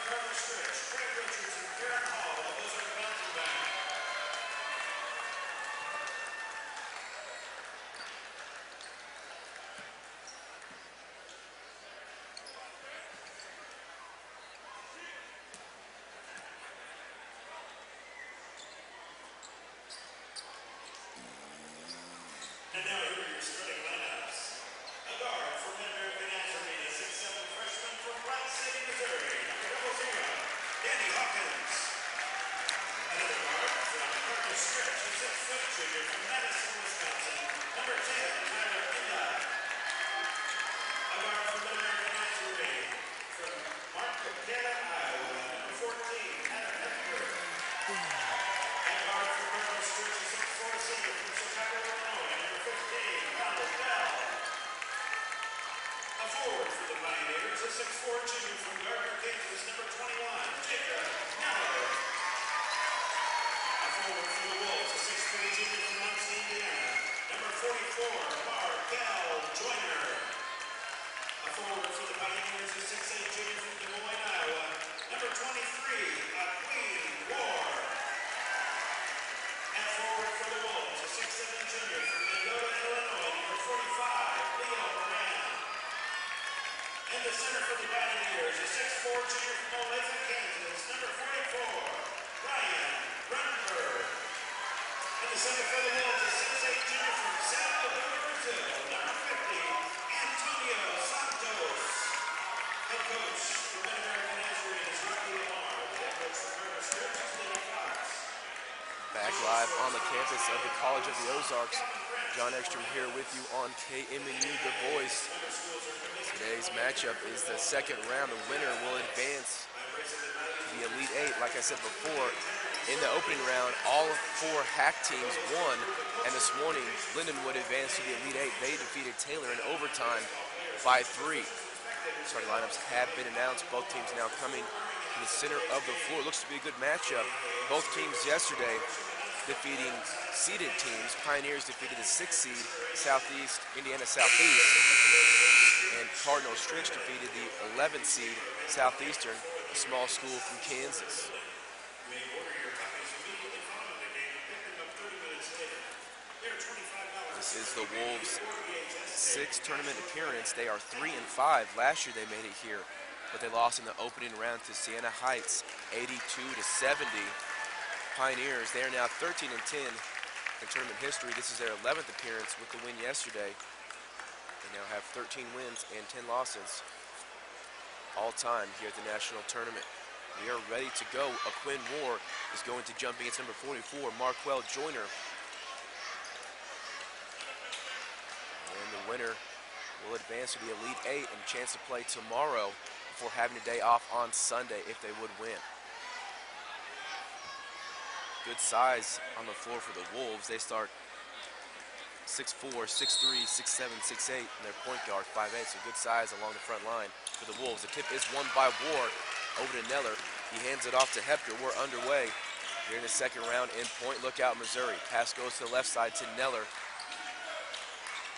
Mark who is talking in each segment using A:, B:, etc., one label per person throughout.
A: Cardinal Stritch, Karen Hall, and those are the bouncing back. And now here are your starting lineups. A guard for Mid-American Nazarene, a 6'7" freshman from Rock City, Missouri, number 00, Danny Hawkins. Another guard from Cardinal Stritch, a 6-foot junior from Madison, Wisconsin, number 10, Tyler Inda. A guard from Mid-American Nazarene from Marquette, Iowa, number 14, Adam Hector. A guard from Cardinal Stritch, a 6'4" senior from Chicago, Illinois, number 15, Ronald Bell. A forward for the Pioneers, a 6'4" junior from Gardner, Kansas, number 21, Jacob Neller. A forward for the Wolves, a 6'3" junior from Muncie, Indiana, number 44, Markel Joyner. A forward for the Pioneers, a 6'8" junior from Des Moines, Iowa, number 23, Queen Ward. And forward for the Wolves, a 6'7" junior from Mendota, Illinois, number 45, Leo Moran. In the center for the Pioneers, a 6'4" junior from Olathe, Kansas, number 44, Ryan Brunberg. In the center for the Wolves, a 6'8" junior from Salvador, Brazil, number 50, Antonio Santos. Head coach for Mid-American Nazarene is Rocky Lamar. The head coach for Cardinal Stritch is Lee Fox.
B: Back live on the campus of the College of the Ozarks. John Ekstrom here with you on KMNU, The Voice. Today's matchup is the second round. The winner will advance to the Elite Eight. Like I said before, in the opening round, all 4 HAC teams won, and this morning, Lindenwood advanced to the Elite Eight. They defeated Taylor in overtime by 3. Starting lineups have been announced. Both teams now coming to the center of the floor. Looks to be a good matchup. Both teams yesterday defeating seeded teams. Pioneers defeated the 6th seed, Southeast, Indiana Southeast. And Cardinal Stritch defeated the 11th seed, Southeastern, a small school from Kansas. This is the Wolves' 6th tournament appearance. They are 3-5. Last year they made it here, but they lost in the opening round to Siena Heights, 82-70. Pioneers, they are now 13-10 in tournament history. This is their 11th appearance with the win yesterday. They now have 13 wins and 10 losses all time here at the national tournament. We are ready to go. Quinn Moore is going to jump against number 44, Marquel Joyner. And the winner will advance to the Elite Eight and a chance to play tomorrow before having a day off on Sunday if they would win. Good size on the floor for the Wolves. They start 6'4", 6'3", 6'7", 6'8", and their point guard 5'8", so good size along the front line for the Wolves. The tip is won by Ward over to Neller. He hands it off to Hepter. We're underway here in the second round in Point Lookout, Missouri. Pass goes to the left side to Neller.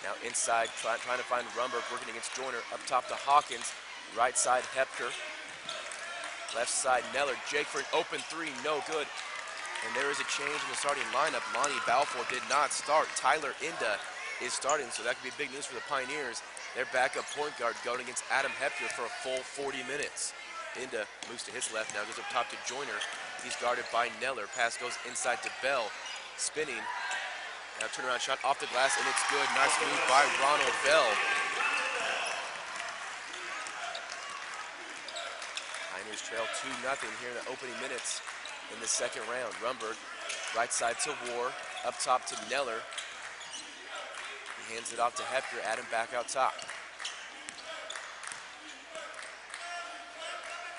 B: Now inside, trying to find Rumberg, working against Joyner. Up top to Hawkins. Right side, Hepter. Left side, Neller. Jake for an open 3, no good. And there is a change in the starting lineup. Lonnie Balfour did not start. Tyler Inda is starting, so that could be big news for the Pioneers. Their backup point guard going against Adam Hepter for a full 40 minutes. Inda moves to his left, now goes up top to Joyner. He's guarded by Neller. Pass goes inside to Bell. Spinning. Now turnaround shot off the glass, and it's good. Nice move by Ronald Bell. Pioneers trail 2-0 here in the opening minutes in the second round. Rumberg, right side to War, up top to Neller. He hands it off to Hepter, Adam back out top.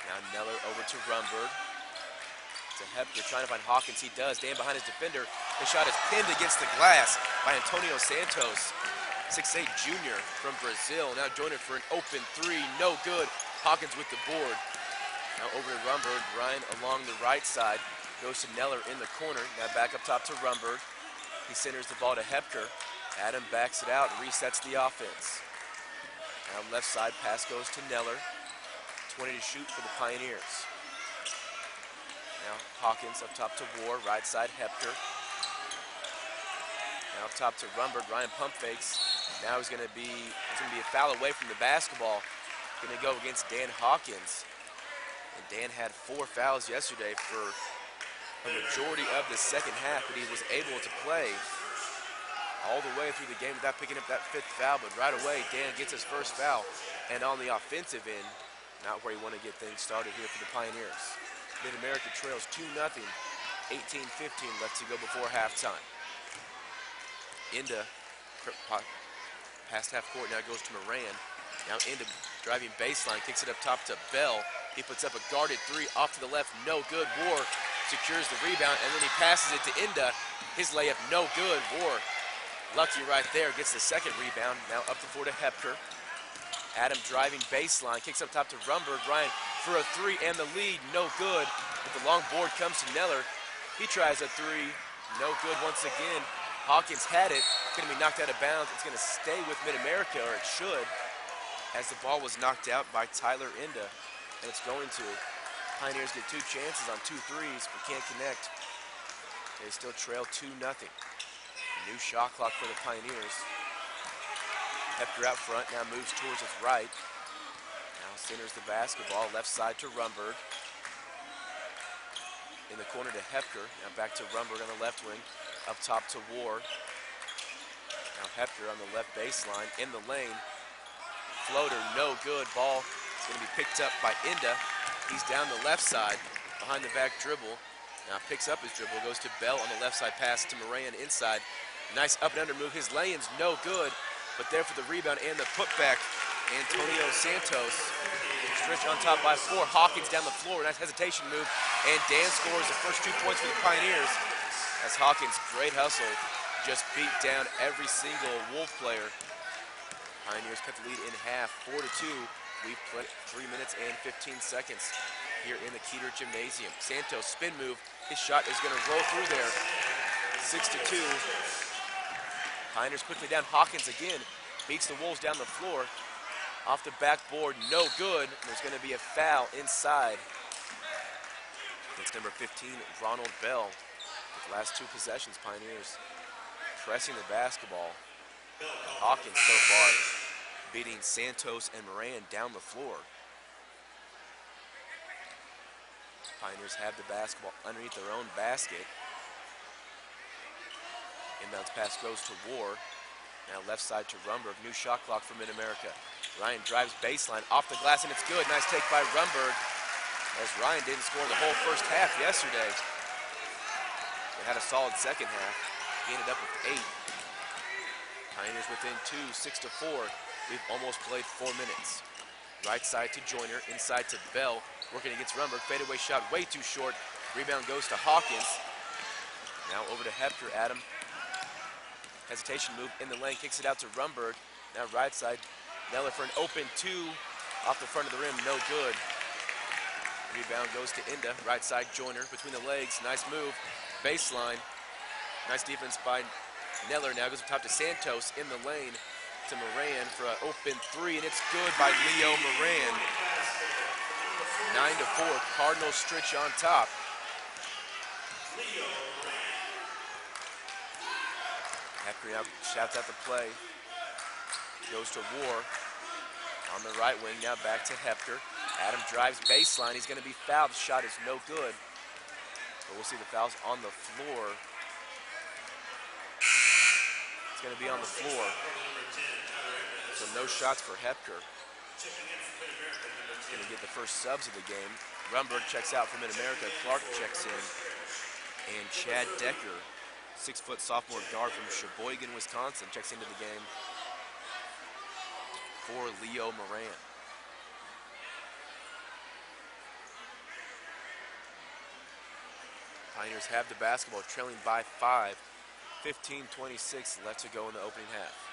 B: Now Neller over to Rumberg. To Hepter, trying to find Hawkins. He does, stand behind his defender. His shot is pinned against the glass by Antonio Santos, 6'8" junior from Brazil. Now Joyner for an open 3, no good. Hawkins with the board. Now over to Rumberg. Ryan along the right side. Goes to Neller in the corner. Now back up top to Rumberg. He centers the ball to Hepker. Adam backs it out and resets the offense. Now left side pass goes to Neller. 20 to shoot for the Pioneers. Now Hawkins up top to War, right side Hepker. Now up top to Rumberg, Ryan pump fakes. Now there's gonna be a foul away from the basketball. Gonna go against Dan Hawkins. And Dan had 4 fouls yesterday for a majority of the second half, but he was able to play all the way through the game without picking up that 5th foul. But right away, Dan gets his first foul. And on the offensive end, not where you want to get things started here for the Pioneers. Mid-America trails 2-0, 18-15 left to go before halftime. Inda, past half court, now goes to Moran. Now Inda driving baseline, kicks it up top to Bell. He puts up a guarded 3 off to the left, no good. War secures the rebound, and then he passes it to Inda. His layup, no good. War, lucky right there, gets the second rebound. Now up the floor to Hepker. Adam driving baseline, kicks up top to Rumberg. Ryan for a 3 and the lead, no good. But the long board comes to Neller. He tries a 3, no good once again. Hawkins had it, gonna be knocked out of bounds. It's gonna stay with Mid-America, or it should, as the ball was knocked out by Tyler Inda. And it's going to. Pioneers get 2 chances on 2 threes, but can't connect. They still trail 2-0. New shot clock for the Pioneers. Hepker out front, now moves towards his right. Now centers the basketball, left side to Rumberg. In the corner to Hepker, now back to Rumberg on the left wing. Up top to War. Now Hepker on the left baseline, in the lane. Floater, no good. Ball is going to be picked up by Inda. He's down the left side, behind the back dribble. Now picks up his dribble, goes to Bell on the left side pass to Moran inside. Nice up and under move. His lay-in's no good. But there for the rebound and the putback, Antonio Santos. Stritch on top by 4. Hawkins down the floor. Nice hesitation move. And Dan scores the first 2 points for the Pioneers. As Hawkins, great hustle, just beat down every single Wolf player. Pioneers cut the lead in half, 4-2. We've played 3 minutes and 15 seconds here in the Keeter Gymnasium. Santos spin move. His shot is going to roll through there. 6-2. Pioneers quickly down. Hawkins again beats the Wolves down the floor. Off the backboard, no good. There's going to be a foul inside. It's number 15, Ronald Bell. The last 2 possessions, Pioneers pressing the basketball. Hawkins so far beating Santos and Moran down the floor. Pioneers have the basketball underneath their own basket. Inbounds pass goes to War. Now left side to Rumberg. New shot clock for Mid-America. Ryan drives baseline off the glass, and it's good. Nice take by Rumberg, as Ryan didn't score the whole first half yesterday. They had a solid second half. He ended up with 8. Pioneers within 2, 6-4. We've almost played 4 minutes. Right side to Joyner, inside to Bell. Working against Rumberg. Fadeaway shot way too short. Rebound goes to Hawkins. Now over to Hepker. Adam. Hesitation move in the lane, kicks it out to Rumberg. Now right side, Neller for an open 2 off the front of the rim, no good. Rebound goes to Inda, right side Joyner between the legs, nice move, baseline. Nice defense by Neller, now goes up top to Santos in the lane to Moran for an open 3, and it's good by Leo Moran. 9-4, Cardinal Stritch on top. Hepker now shouts out the play. Goes to War on the right wing. Now back to Hepker. Adam drives baseline. He's going to be fouled. The shot is no good. But we'll see the fouls on the floor. It's going to be on the floor. So no shots for Hepker. Going to get the first subs of the game. Rumberg checks out for Mid-America. Clark checks in. And Chad Decker, 6-foot sophomore guard from Sheboygan, Wisconsin, checks into the game for Leo Moran. Pioneers have the basketball, trailing by 5. 15-26 left to go in the opening half.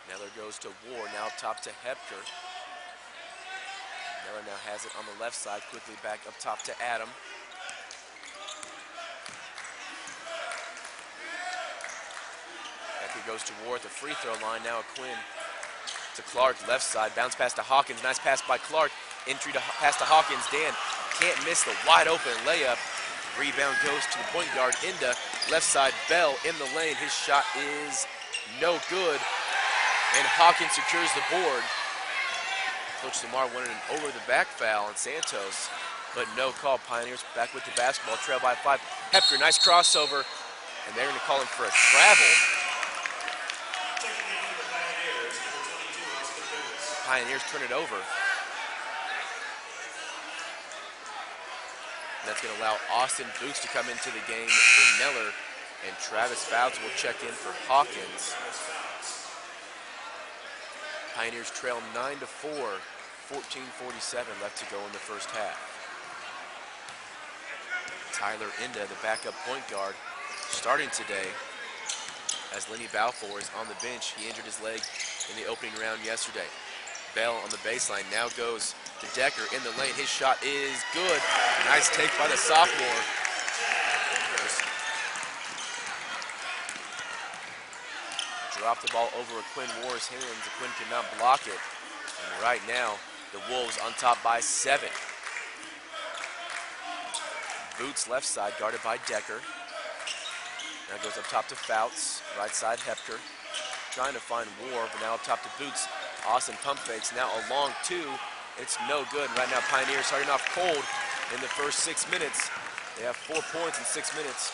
B: Neller goes to War, now up top to Hepker. Miller now has it on the left side, quickly back up top to Adam. Becker goes to War at the free throw line. Now Quinn to Clark, left side, bounce pass to Hawkins. Nice pass by Clark. Entry to pass to Hawkins. Dan can't miss the wide open layup. Rebound goes to the point guard, Inda. Left side, Bell in the lane. His shot is no good. And Hawkins secures the board. Coach Lamar wanted an over the back foul on Santos, but no call. Pioneers back with the basketball, trail by 5. Hepker, nice crossover, and they're gonna call him for a travel. Pioneers turn it over. That's going to allow Austin Boots to come into the game for Neller, and Travis Fouts will check in for Hawkins. Pioneers trail 9-4, 14:47 left to go in the first half. Tyler Inda, the backup point guard, starting today as Lenny Balfour is on the bench. He injured his leg in the opening round yesterday. Bell on the baseline, now goes to Decker in the lane. His shot is good. Nice take by the sophomore. Dropped the ball over Quinn War's hands. Quinn could not block it. And right now, the Wolves on top by 7. Boots left side, guarded by Decker. Now goes up top to Fouts. Right side, Hepker. Trying to find War, but now up top to Boots. Austin pump fakes, now a long 2. It's no good. Right now, Pioneers starting off cold in the first 6 minutes. They have 4 points in 6 minutes.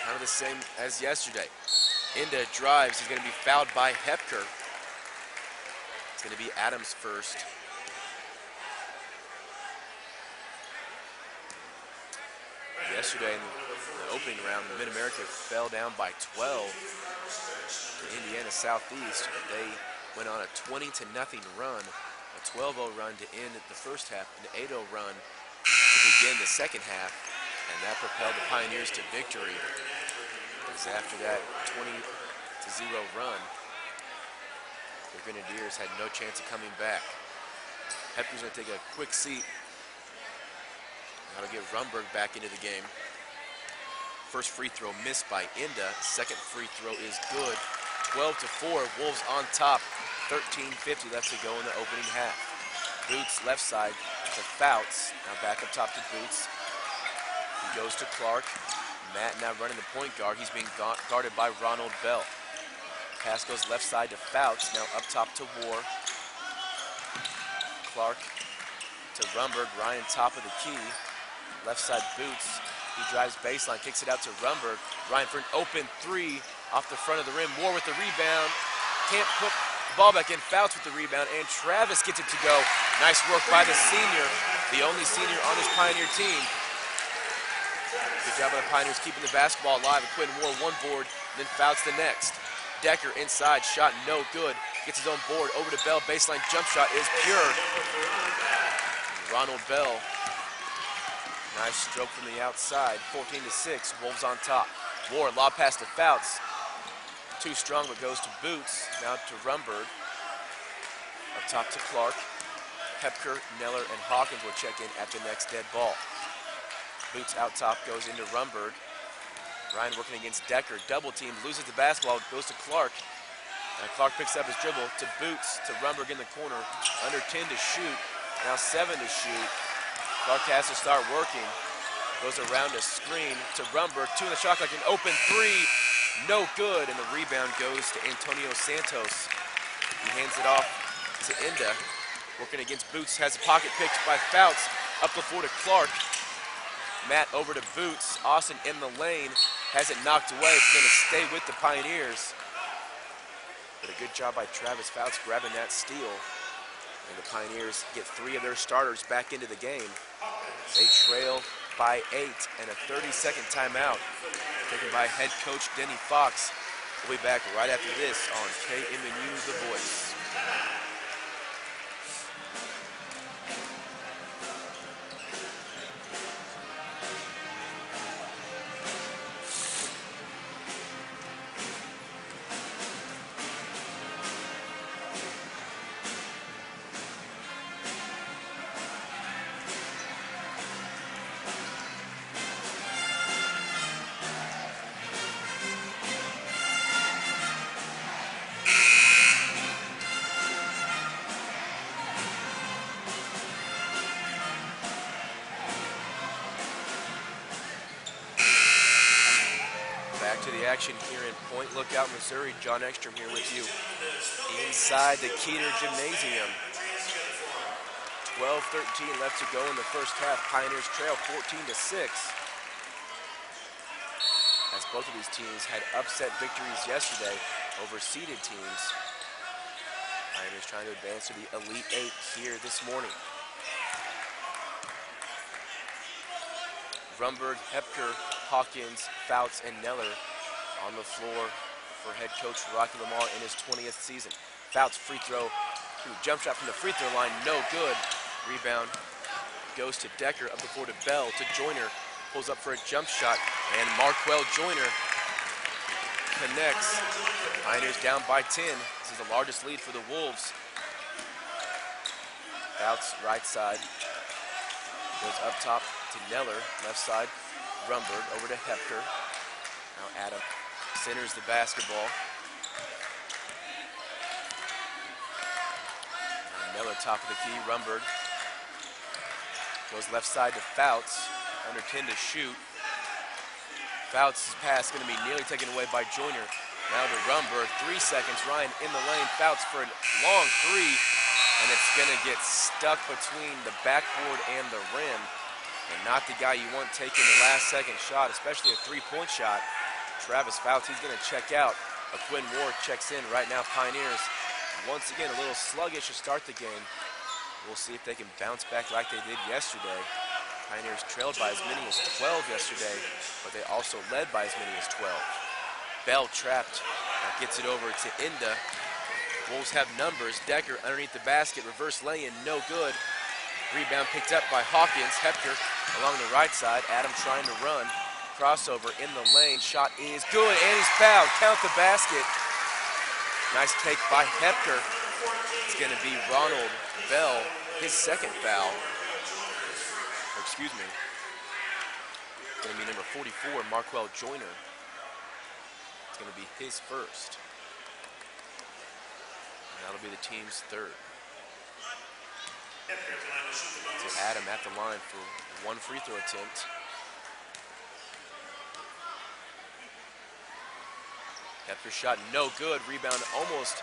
B: Kind of the same as yesterday. Inda drives. He's going to be fouled by Hepker. It's going to be Adams first. Yesterday in the opening round, the Mid-America fell down by 12 to Indiana Southeast. They went on a 20-0 run, a 12-0 run to end the first half, an 8-0 run to begin the second half, and that propelled the Pioneers to victory. Because after that 20-0 run, the Grenadiers had no chance of coming back. Hepker's going to take a quick seat. That'll get Rumberg back into the game. First free throw missed by Inda. Second free throw is good. 12-4, Wolves on top. 13:50 left to go in the opening half. Boots left side to Fouts. Now back up top to Boots. He goes to Clark. Matt now running the point guard. He's being guarded by Ronald Bell. Pass goes left side to Fouts. Now up top to War. Clark to Rumberg. Ryan top of the key. Left side Boots. He drives baseline, kicks it out to Rumberg. Ryan for an open 3 off the front of the rim. War with the rebound. Can't put the ball back in. Fouts with the rebound, and Travis gets it to go. Nice work by the senior, the only senior on this Pioneer team. Good job by the Pioneers keeping the basketball alive. Quinn War one board, then Fouts the next. Decker inside, shot no good. Gets his own board, over to Bell. Baseline jump shot is pure. Ronald Bell. Nice stroke from the outside. 14-6, Wolves on top. War, lob pass to Fouts. Too strong, but goes to Boots. Now to Rumberg. Up top to Clark. Hepker, Neller, and Hawkins will check in at the next dead ball. Boots out top, goes into Rumberg. Ryan working against Decker. Double team, loses the basketball, goes to Clark. And Clark picks up his dribble to Boots, to Rumberg in the corner. Under 10 to shoot, now 7 to shoot. Clark has to start working. Goes around a screen to Rumberg. 2 in the shot clock, an open 3. No good, and the rebound goes to Antonio Santos. He hands it off to Inda. Working against Boots, has a pocket picked by Fouts. Up the floor to Clark. Matt over to Boots. Austin in the lane. Has it knocked away. It's going to stay with the Pioneers. But a good job by Travis Fouts grabbing that steal. And the Pioneers get 3 of their starters back into the game. They trail by 8, and a 30-second timeout taken by head coach Denny Fox. We'll be back right after this on KMNU The Voice. to the action here in Point Lookout, Missouri. John Ekstrom here with you inside the Keeter Gymnasium. 12-13 left to go in the first half. Pioneers trail 14-6. As both of these teams had upset victories yesterday over seeded teams. Pioneers trying to advance to the Elite Eight here this morning. Rumberg, Hepker, Hawkins, Fouts, and Neller on the floor for head coach Rocky Lamar in his 20th season. Fouts free throw, jump shot from the free throw line, no good. Rebound goes to Decker, up the floor to Bell, to Joyner, pulls up for a jump shot, and Marquel Joyner connects. Pioneers down by 10. This is the largest lead for the Wolves. Fouts right side, goes up top to Neller, left side, Rumberg over to Hepker. Now Adam centers the basketball. And Neller top of the key, Rumberg goes left side to Fouts, under 10 to shoot. Fouts' pass going to be nearly taken away by Joyner. Now to Rumberg, 3 seconds, Ryan in the lane, Fouts for a long three, and it's going to get stuck between the backboard and the rim. And not the guy you want taking the last second shot, especially a three-point shot. Travis Fouts, he's going to check out. Quinn Ward checks in right now. Pioneers, once again, a little sluggish to start the game. We'll see if they can bounce back like they did yesterday. Pioneers trailed by as many as 12 yesterday, but they also led by as many as 12. Bell trapped, gets it over to Inda. Wolves have numbers. Decker underneath the basket, reverse lay-in, no good. Rebound picked up by Hawkins. Hepker along the right side. Adam trying to run. Crossover in the lane. Shot is good, and he's fouled. Count the basket. Nice take by Hepker. It's going to be Ronald Bell, his second foul. Or excuse me. It's going to be number 44, Marquel Joyner. It's going to be his first. And that'll be the team's third. To Adam at the line for one free throw attempt. Hepker shot no good. Rebound almost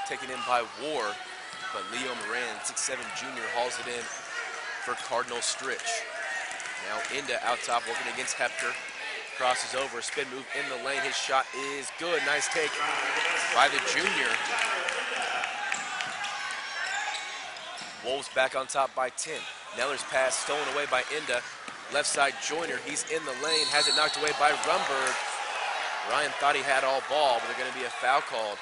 B: taken in by War, but Leo Moran, 6'7" junior, hauls it in for Cardinal Stritch. Now Inda out top working against Hepker. Crosses over, spin move in the lane. His shot is good. Nice take by the junior. Wolves back on top by 10. Neller's pass stolen away by Inda. Left side Joyner, he's in the lane, has it knocked away by Rumberg. Ryan thought he had all ball, but there's going to be a foul called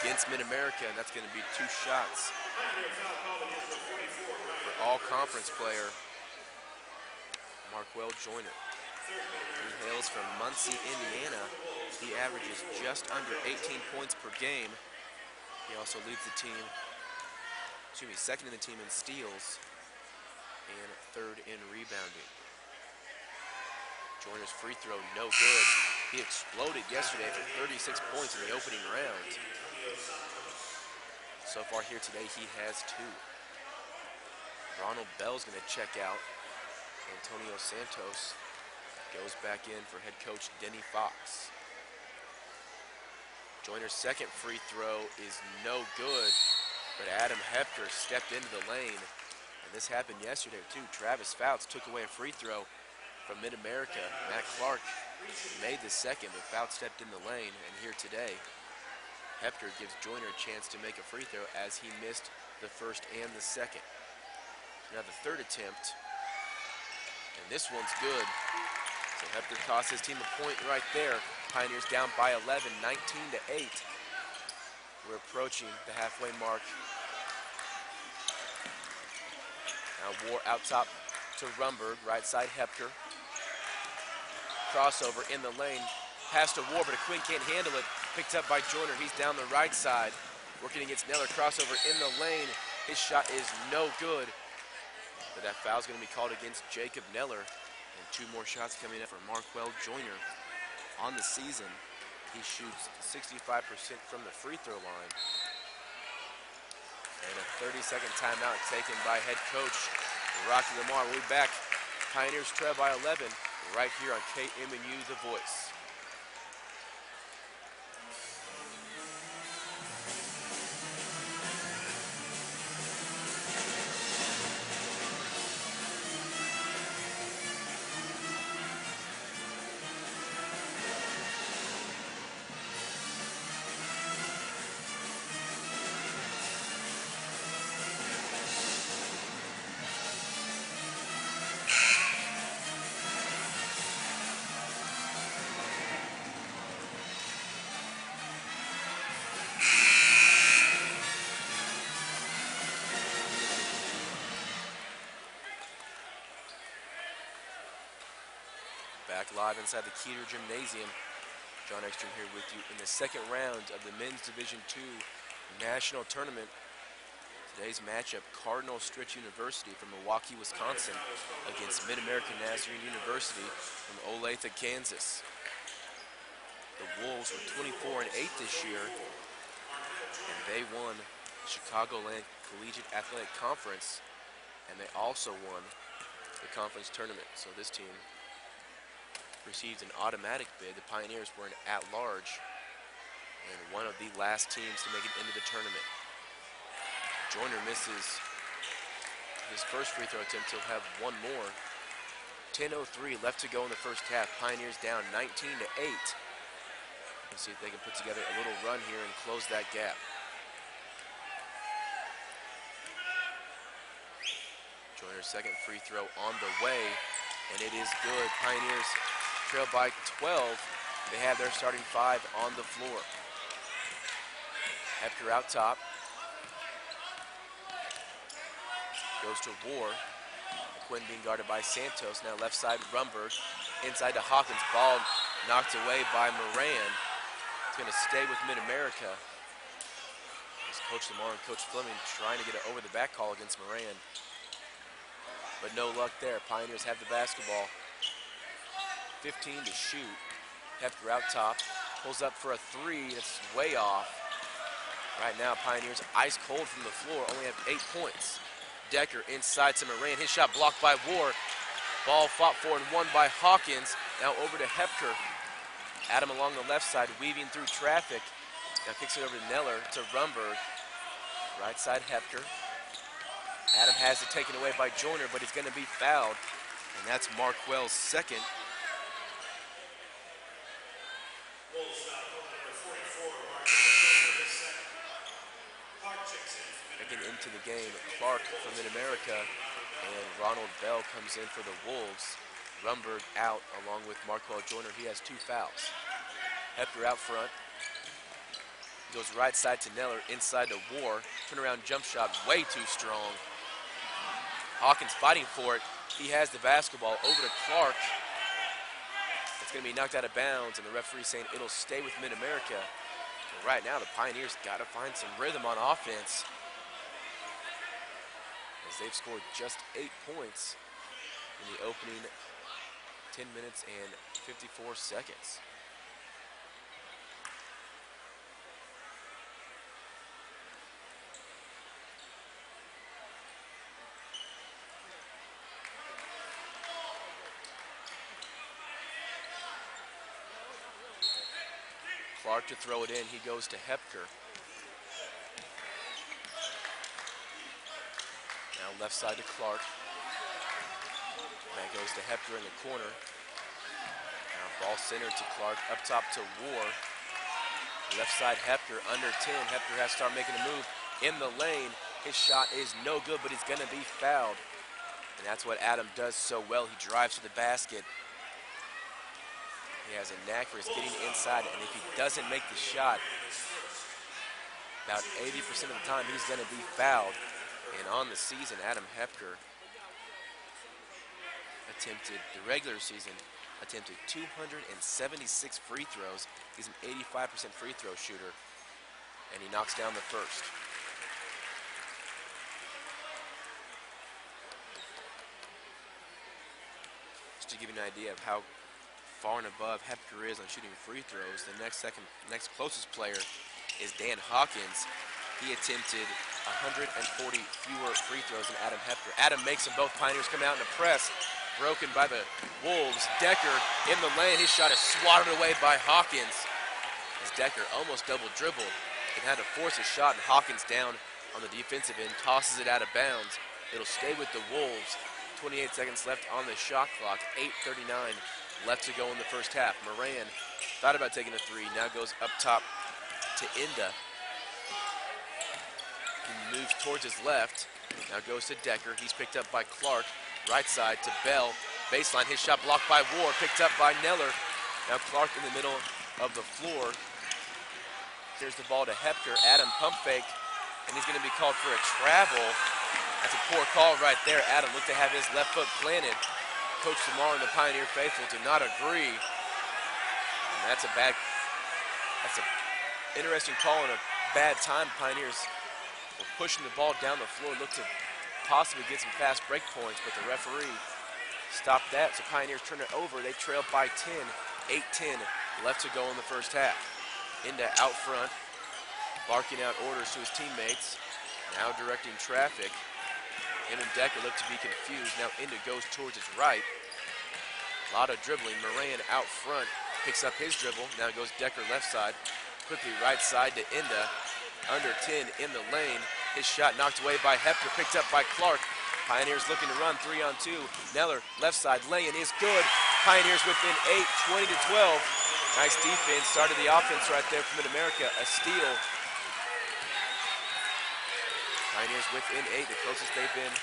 B: against Mid-America, and that's going to be 2 shots for all-conference player Marquel Joyner. He hails from Muncie, Indiana. He averages just under 18 points per game. He also leads the team, second in the team in steals and third in rebounding. Joyner's free throw, no good. He exploded yesterday for 36 points in the opening round. So far here today, he has 2. Ronald Bell's going to check out. Antonio Santos goes back in for head coach Denny Fox. Joyner's second free throw is no good, but Adam Hepker stepped into the lane. And this happened yesterday too. Travis Fouts took away a free throw from Mid-America. Matt Clark made the second, but Fouts stepped in the lane. And here today, Hepker gives Joyner a chance to make a free throw as he missed the first and the second. Now the third attempt, and this one's good. So Hepker costs his team a point right there. Pioneers down by 11, 19-8. We're approaching the halfway mark. Now War out top to Rumberg, right side Hepker. Crossover in the lane, pass to War, but a Quinn can't handle it. Picked up by Joyner, he's down the right side. Working against Neller, crossover in the lane. His shot is no good. But that foul's gonna be called against Jacob Neller. And 2 more shots coming up for Marquel Joyner. On the season, he shoots 65% from the free throw line. And a 30-second timeout taken by head coach Rocky Lamar. We'll be back. Pioneers trail by 11 right here on KMNU The Voice. Back live inside the Keeter Gymnasium. John Ekstrom here with you in the second round of the Men's Division II National Tournament. Today's matchup, Cardinal Stritch University from Milwaukee, Wisconsin against Mid-American Nazarene University from Olathe, Kansas. The Wolves were 24-8 this year, and they won the Chicagoland Collegiate Athletic Conference, and they also won the conference tournament. So this team received an automatic bid. The Pioneers were an at-large and one of the last teams to make it into the tournament. Joyner misses his first free throw attempt. He'll have one more. 10:03 left to go in the first half. Pioneers down 19-8. Let's see if they can put together a little run here and close that gap. Joyner's second free throw on the way, and it is good. Pioneers trail by 12. They have their starting five on the floor. Hepker out top. Goes to War. Quinn being guarded by Santos. Now left side, Rumberg. Inside to Hawkins. Ball knocked away by Moran. It's going to stay with Mid-America. As Coach Lamar and Coach Fleming trying to get it over the back call against Moran. But no luck there. Pioneers have the basketball. 15 to shoot. Hepker out top. Pulls up for a three. That's way off. Right now, Pioneers ice cold from the floor. Only have 8 points. Decker inside to Moran. His shot blocked by War. Ball fought for and won by Hawkins. Now over to Hepker. Adam along the left side, weaving through traffic. Now kicks it over to Neller to Rumberg. Right side, Hepker. Adam has it taken away by Joyner, but he's going to be fouled. And that's Markwell's second. Getting into the game, Clark from Mid-America, and Ronald Bell comes in for the Wolves. Rumberg out along with Markwell Joyner. He has 2 fouls. Hepker out front. Goes right side to Neller, inside to War. Turnaround jump shot, way too strong. Hawkins fighting for it. He has the basketball over to Clark. It's going to be knocked out of bounds, and the referee saying it'll stay with Mid-America. But right now, the Pioneers got to find some rhythm on offense, as they've scored just 8 points in the opening 10 minutes and 54 seconds. Clark to throw it in. He goes to Hepker. Now left side to Clark. That goes to Hepker in the corner. Now ball centered to Clark. Up top to War. Left side Hepker under 10. Hepker has to start making a move in the lane. His shot is no good, but he's going to be fouled. And that's what Adam does so well. He drives to the basket. He has a knack for his getting inside, and if he doesn't make the shot, about 80% of the time he's going to be fouled. And on the season, Adam Hepker the regular season, attempted 276 free throws. He's an 85% free throw shooter, and he knocks down the first. Just to give you an idea of how far and above Hepker is on shooting free throws, the next closest player is Dan Hawkins. He attempted 140 fewer free throws than Adam Hepker. Adam makes them both. Pioneers come out in a press, broken by the Wolves. Decker in the lane. His shot is swatted away by Hawkins, as Decker almost double dribbled and had to force a shot, and Hawkins down on the defensive end, tosses it out of bounds. It'll stay with the Wolves. 28 seconds left on the shot clock. 8:39 left to go in the first half. Moran thought about taking a three, now goes up top to Inda. He moves towards his left, now goes to Decker. He's picked up by Clark. Right side to Bell. Baseline, his shot blocked by War, picked up by Neller. Now Clark in the middle of the floor. Here's the ball to Hepker. Adam pump fake, and he's going to be called for a travel. That's a poor call right there. Adam looked to have his left foot planted. Coach Lamar and the Pioneer faithful do not agree. And that's an interesting call and a bad time. Pioneers were pushing the ball down the floor, looked to possibly get some fast break points, but the referee stopped that, so Pioneers turn it over. They trail by 10, 8-10 left to go in the first half. Inda out front, barking out orders to his teammates, now directing traffic. Him and Decker look to be confused. Now Inda goes towards his right. A lot of dribbling. Moran out front, picks up his dribble. Now goes Decker left side. Quickly right side to Inda. Under 10 in the lane. His shot knocked away by Hepker, picked up by Clark. Pioneers looking to run 3-on-2. Neller left side, laying is good. Pioneers within 8, 20-12. Nice defense, started the offense right there from Mid-America. A steal. Pioneers within 8, the closest they've been in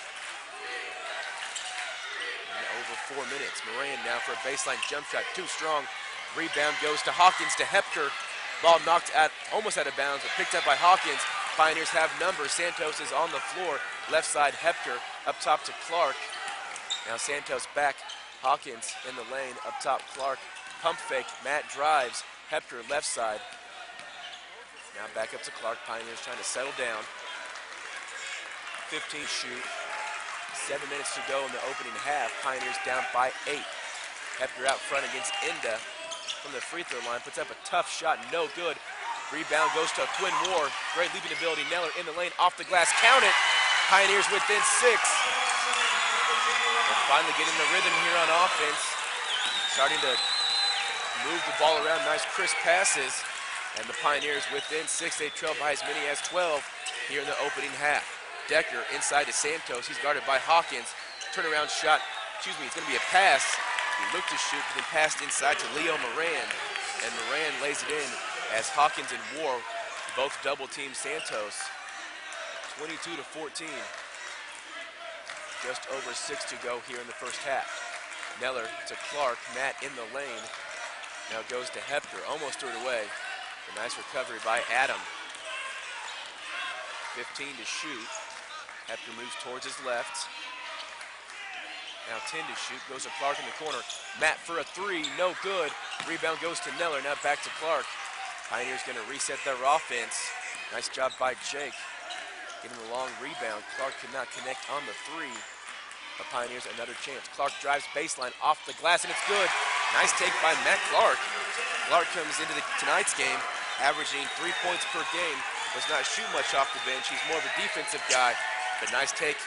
B: over 4 minutes. Moran now for a baseline jump shot, too strong. Rebound goes to Hawkins, to Hepker. Ball knocked almost out of bounds, but picked up by Hawkins. Pioneers have numbers. Santos is on the floor. Left side, Hepker. Up top to Clark. Now Santos back. Hawkins in the lane. Up top, Clark. Pump fake. Matt drives. Hepker left side. Now back up to Clark. Pioneers trying to settle down. 15 shoot. 7 minutes to go in the opening half. Pioneers down by 8. Hepker out front against Inda from the free throw line. Puts up a tough shot. No good. Rebound goes to Quinn Moore. Great leaping ability. Neller in the lane. Off the glass. Count it. Pioneers within 6. They're finally getting the rhythm here on offense. Starting to move the ball around. Nice crisp passes. And the Pioneers within 6. They trail by as many as 12 here in the opening half. Decker inside to Santos. He's guarded by Hawkins. Turnaround shot. It's going to be a pass. He looked to shoot, but then passed inside to Leo Moran. And Moran lays it in as Hawkins and War both double team Santos. 22-14. Just over 6 to go here in the first half. Neller to Clark. Matt in the lane. Now goes to Hepker. Almost threw it away. A nice recovery by Adam. 15 to shoot. Hepker moves towards his left. Now 10 to shoot. Goes to Clark in the corner. Matt for a 3. No good. Rebound goes to Neller. Now back to Clark. Pioneers going to reset their offense. Nice job by Jake. Getting a long rebound. Clark could not connect on the 3. The Pioneers another chance. Clark drives baseline off the glass, and it's good. Nice take by Matt Clark. Clark comes into tonight's game averaging 3 points per game. Does not shoot much off the bench. He's more of a defensive guy, but nice take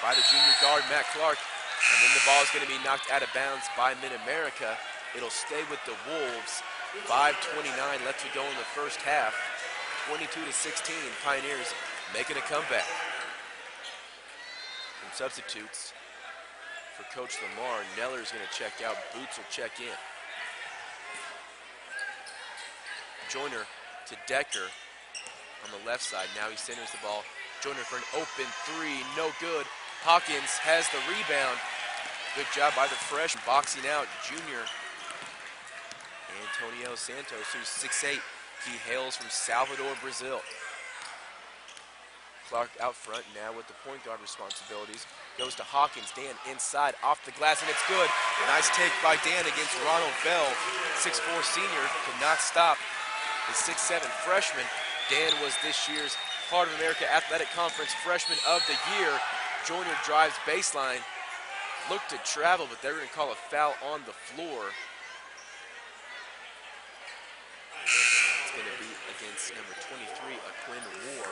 B: by the junior guard, Matt Clark. And then the ball is going to be knocked out of bounds by Mid-America. It'll stay with the Wolves. 5:29 left to go in the first half. 22-16, Pioneers making a comeback. From substitutes for Coach Lamar, Neller's going to check out. Boots will check in. Joyner to Decker on the left side. Now he centers the ball. Joyner for an open 3, no good. Hawkins has the rebound. Good job by the freshman. Boxing out, junior Antonio Santos, who's 6'8". He hails from Salvador, Brazil. Clark out front now with the point guard responsibilities. Goes to Hawkins. Dan inside, off the glass, and it's good. Nice take by Dan against Ronald Bell. 6'4" senior could not stop the 6'7" freshman. Dan was this year's Heart of America Athletic Conference Freshman of the Year. Joyner drives baseline. Looked to travel, but they're going to call a foul on the floor. It's going to be against number 23, Quinn War.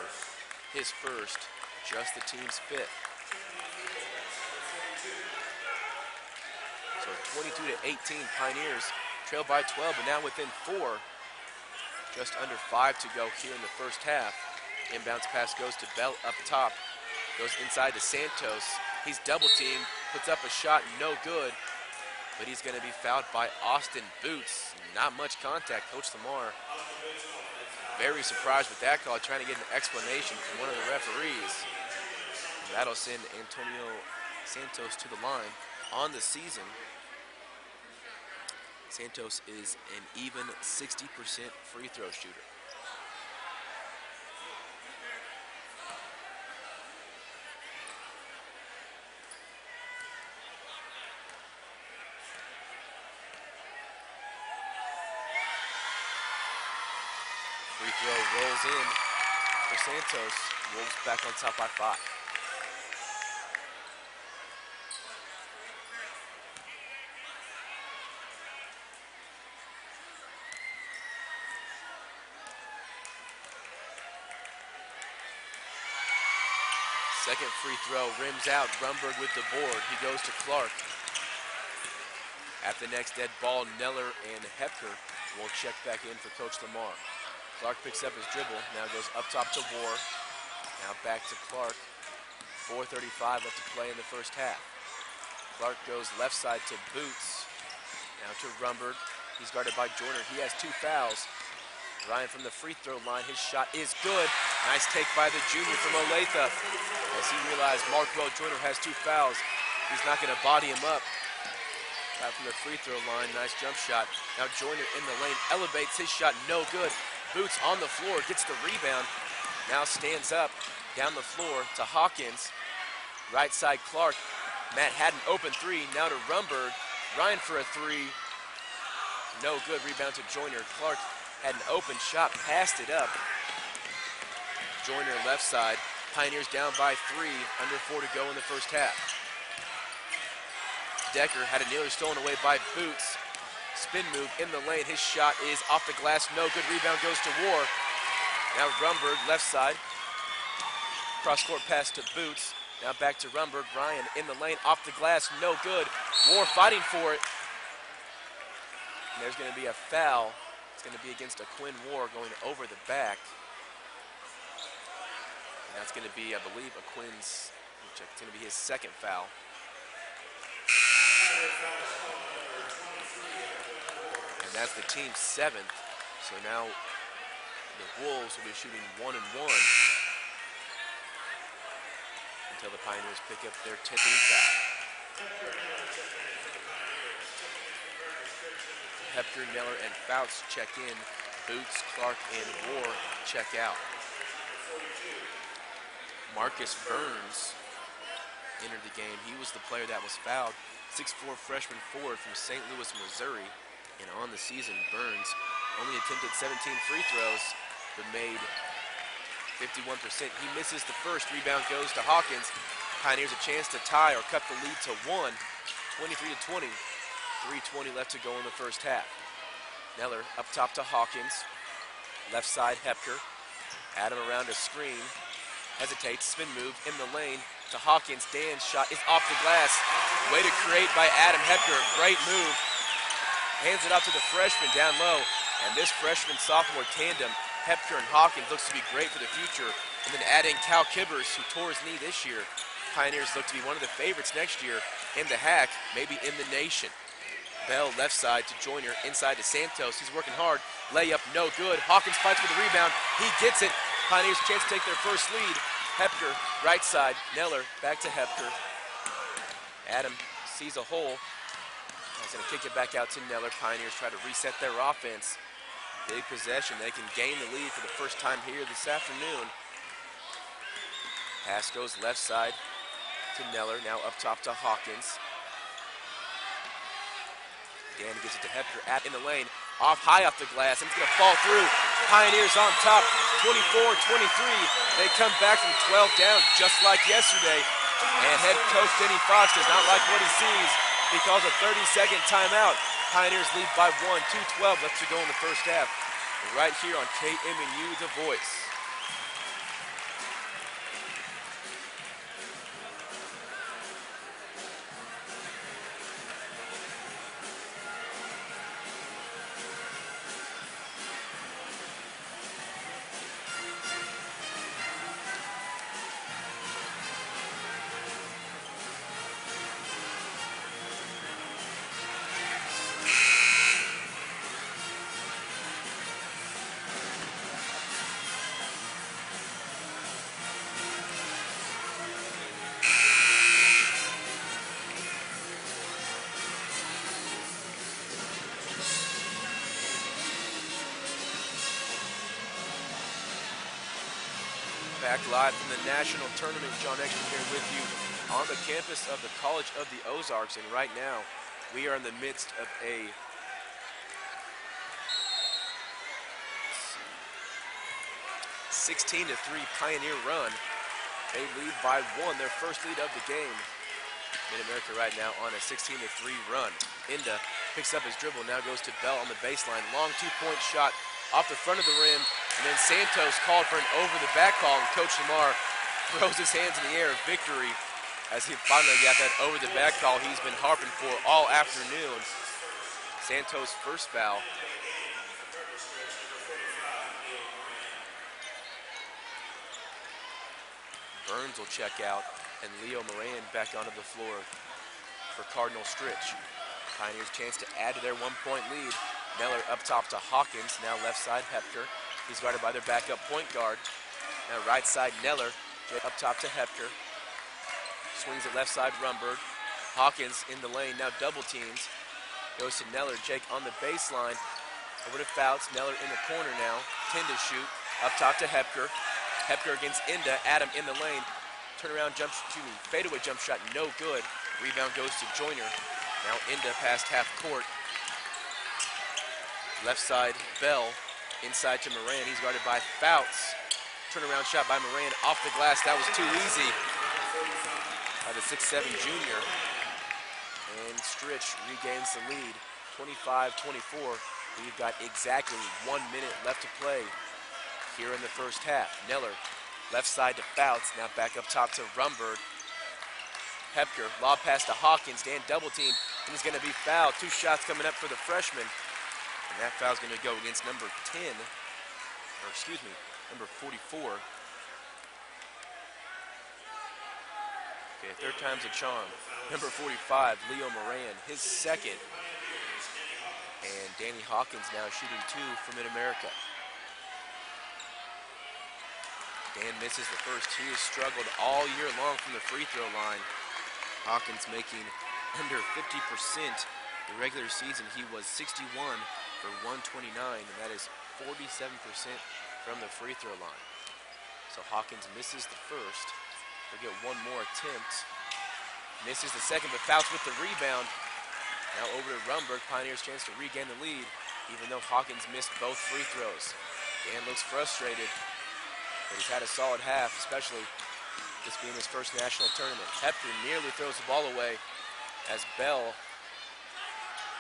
B: His first, just the team's 5th. So 22-18, Pioneers trail by 12, but now within 4. Just under 5 to go here in the first half. Inbounds pass goes to Bell up top. Goes inside to Santos. He's double teamed, puts up a shot, no good. But he's going to be fouled by Austin Boots. Not much contact. Coach Lamar very surprised with that call, trying to get an explanation from one of the referees. That'll send Antonio Santos to the line. On the season, Santos is an even 60% free throw shooter. throw rolls in for Santos. Wolves back on top by 5. Second free throw rims out. Brumberg with the board. He goes to Clark. At the next dead ball, Neller and Hepker will check back in for Coach Lamar. Clark picks up his dribble. Now goes up top to War. Now back to Clark. 4:35 left to play in the first half. Clark goes left side to Boots. Now to Rumberg. He's guarded by Joyner. He has 2 fouls. Ryan from the free throw line. His shot is good. Nice take by the junior from Olathe. As he realized Markwell Joyner has 2 fouls, he's not going to body him up. Right from the free throw line. Nice jump shot. Now Joyner in the lane. Elevates his shot. No good. Boots on the floor. Gets the rebound. Now stands up down the floor to Hawkins. Right side Clark. Matt had an open 3. Now to Rumberg. Ryan for a 3. No good. Rebound to Joyner. Clark had an open shot. Passed it up. Joyner left side. Pioneers down by 3. Under 4 to go in the first half. Decker had a kneeler stolen away by Boots. Spin move in the lane. His shot is off the glass. No good. Rebound goes to War. Now Rumberg left side. Cross court pass to Boots. Now back to Rumberg. Ryan in the lane. Off the glass. No good. War fighting for it. And there's going to be a foul. It's going to be against a Quinn War going over the back. And that's going to be, I believe, a Quinn's, it's going to be his second foul. And that's the team's 7th. So now the Wolves will be shooting 1 and 1 until the Pioneers pick up their 10th foul. Hepker, Neller, and Fouts check in. Boots, Clark, and War check out. Marcus Burns entered the game. He was the player that was fouled. 6'4" freshman forward from St. Louis, Missouri. And on the season, Burns only attempted 17 free throws, but made 51%. He misses the first. Rebound goes to Hawkins. Pioneers a chance to tie or cut the lead to 1, 23-20. 3:20 left to go in the first half. Neller up top to Hawkins. Left side, Hepker. Adam around a screen. Hesitates, spin move in the lane to Hawkins. Dan's shot is off the glass. Way to create by Adam Hepker. Great move. Hands it off to the freshman down low. And this freshman-sophomore tandem, Hepker and Hawkins, looks to be great for the future. And then add in Cal Kibbers, who tore his knee this year. Pioneers look to be one of the favorites next year in the HAC, maybe in the nation. Bell left side to Joyner, inside to Santos. He's working hard. Layup, no good. Hawkins fights for the rebound. He gets it. Pioneers chance to take their first lead. Hepker, right side. Neller, back to Hepker. Adam sees a hole. He's going to kick it back out to Neller. Pioneers try to reset their offense. Big possession. They can gain the lead for the first time here this afternoon. Pass goes left side to Neller. Now up top to Hawkins. Dan gives it to Hepker in the lane, high off the glass, and it's going to fall through. Pioneers on top, 24-23. They come back from 12 down just like yesterday. And head coach Denny Fox does not like what he sees. He calls a 30-second timeout. Pioneers lead by 1, 2:12 left to go in the first half. Right here on KMNU, The Voice. Back live from the national tournament. John Ekstrom here with you on the campus of the College of the Ozarks. And right now, we are in the midst of a 16-3 Pioneer run. They lead by 1, their first lead of the game. Mid-America right now on a 16-3 run. Inda picks up his dribble, now goes to Bell on the baseline. Long two-point shot off the front of the rim, and then Santos called for an over-the-back call, and Coach Lamar throws his hands in the air. Victory as he finally got that over-the-back call he's been harping for all afternoon. Santos' first foul. Burns will check out, and Leo Moran back onto the floor for Cardinal Stritch. Pioneers chance to add to their 1-point lead. Neller up top to Hawkins, now left side Hepker. He's guarded by their backup point guard. Now right side Neller, up top to Hepker. Swings it left side Rumberg. Hawkins in the lane, now double teams. Goes to Neller, Jake on the baseline. Over to Fouts, Neller in the corner now. 10 to shoot, up top to Hepker. Hepker against Inda, Adam in the lane. Turnaround fadeaway jump shot, no good. Rebound goes to Joyner. Now Inda past half court. Left side, Bell. Inside to Moran, he's guarded by Fouts. Turnaround shot by Moran off the glass, that was too easy by the 6'7" junior. And Stritch regains the lead, 25-24. We've got exactly 1 minute left to play here in the first half. Neller, left side to Fouts, now back up top to Rumberg. Hepker, lob pass to Hawkins, Dan double team, and he's gonna be fouled. 2 shots coming up for the freshman. And that foul's gonna go against number 10, or excuse me, number 44. Okay, third time's a charm. Number 45, Leo Moran, his second. And Danny Hawkins now shooting 2 from Mid-America. Dan misses the first. He has struggled all year long from the free throw line. Hawkins making under 50%. The regular season, he was 61 for 129, and that is 47% from the free throw line. So Hawkins misses the first. He'll get 1 more attempt. Misses the second, but Fouts with the rebound. Now over to Rumberg. Pioneers chance to regain the lead, even though Hawkins missed both free throws. Dan looks frustrated, but he's had a solid half, especially this being his first national tournament. Hepker nearly throws the ball away as Bell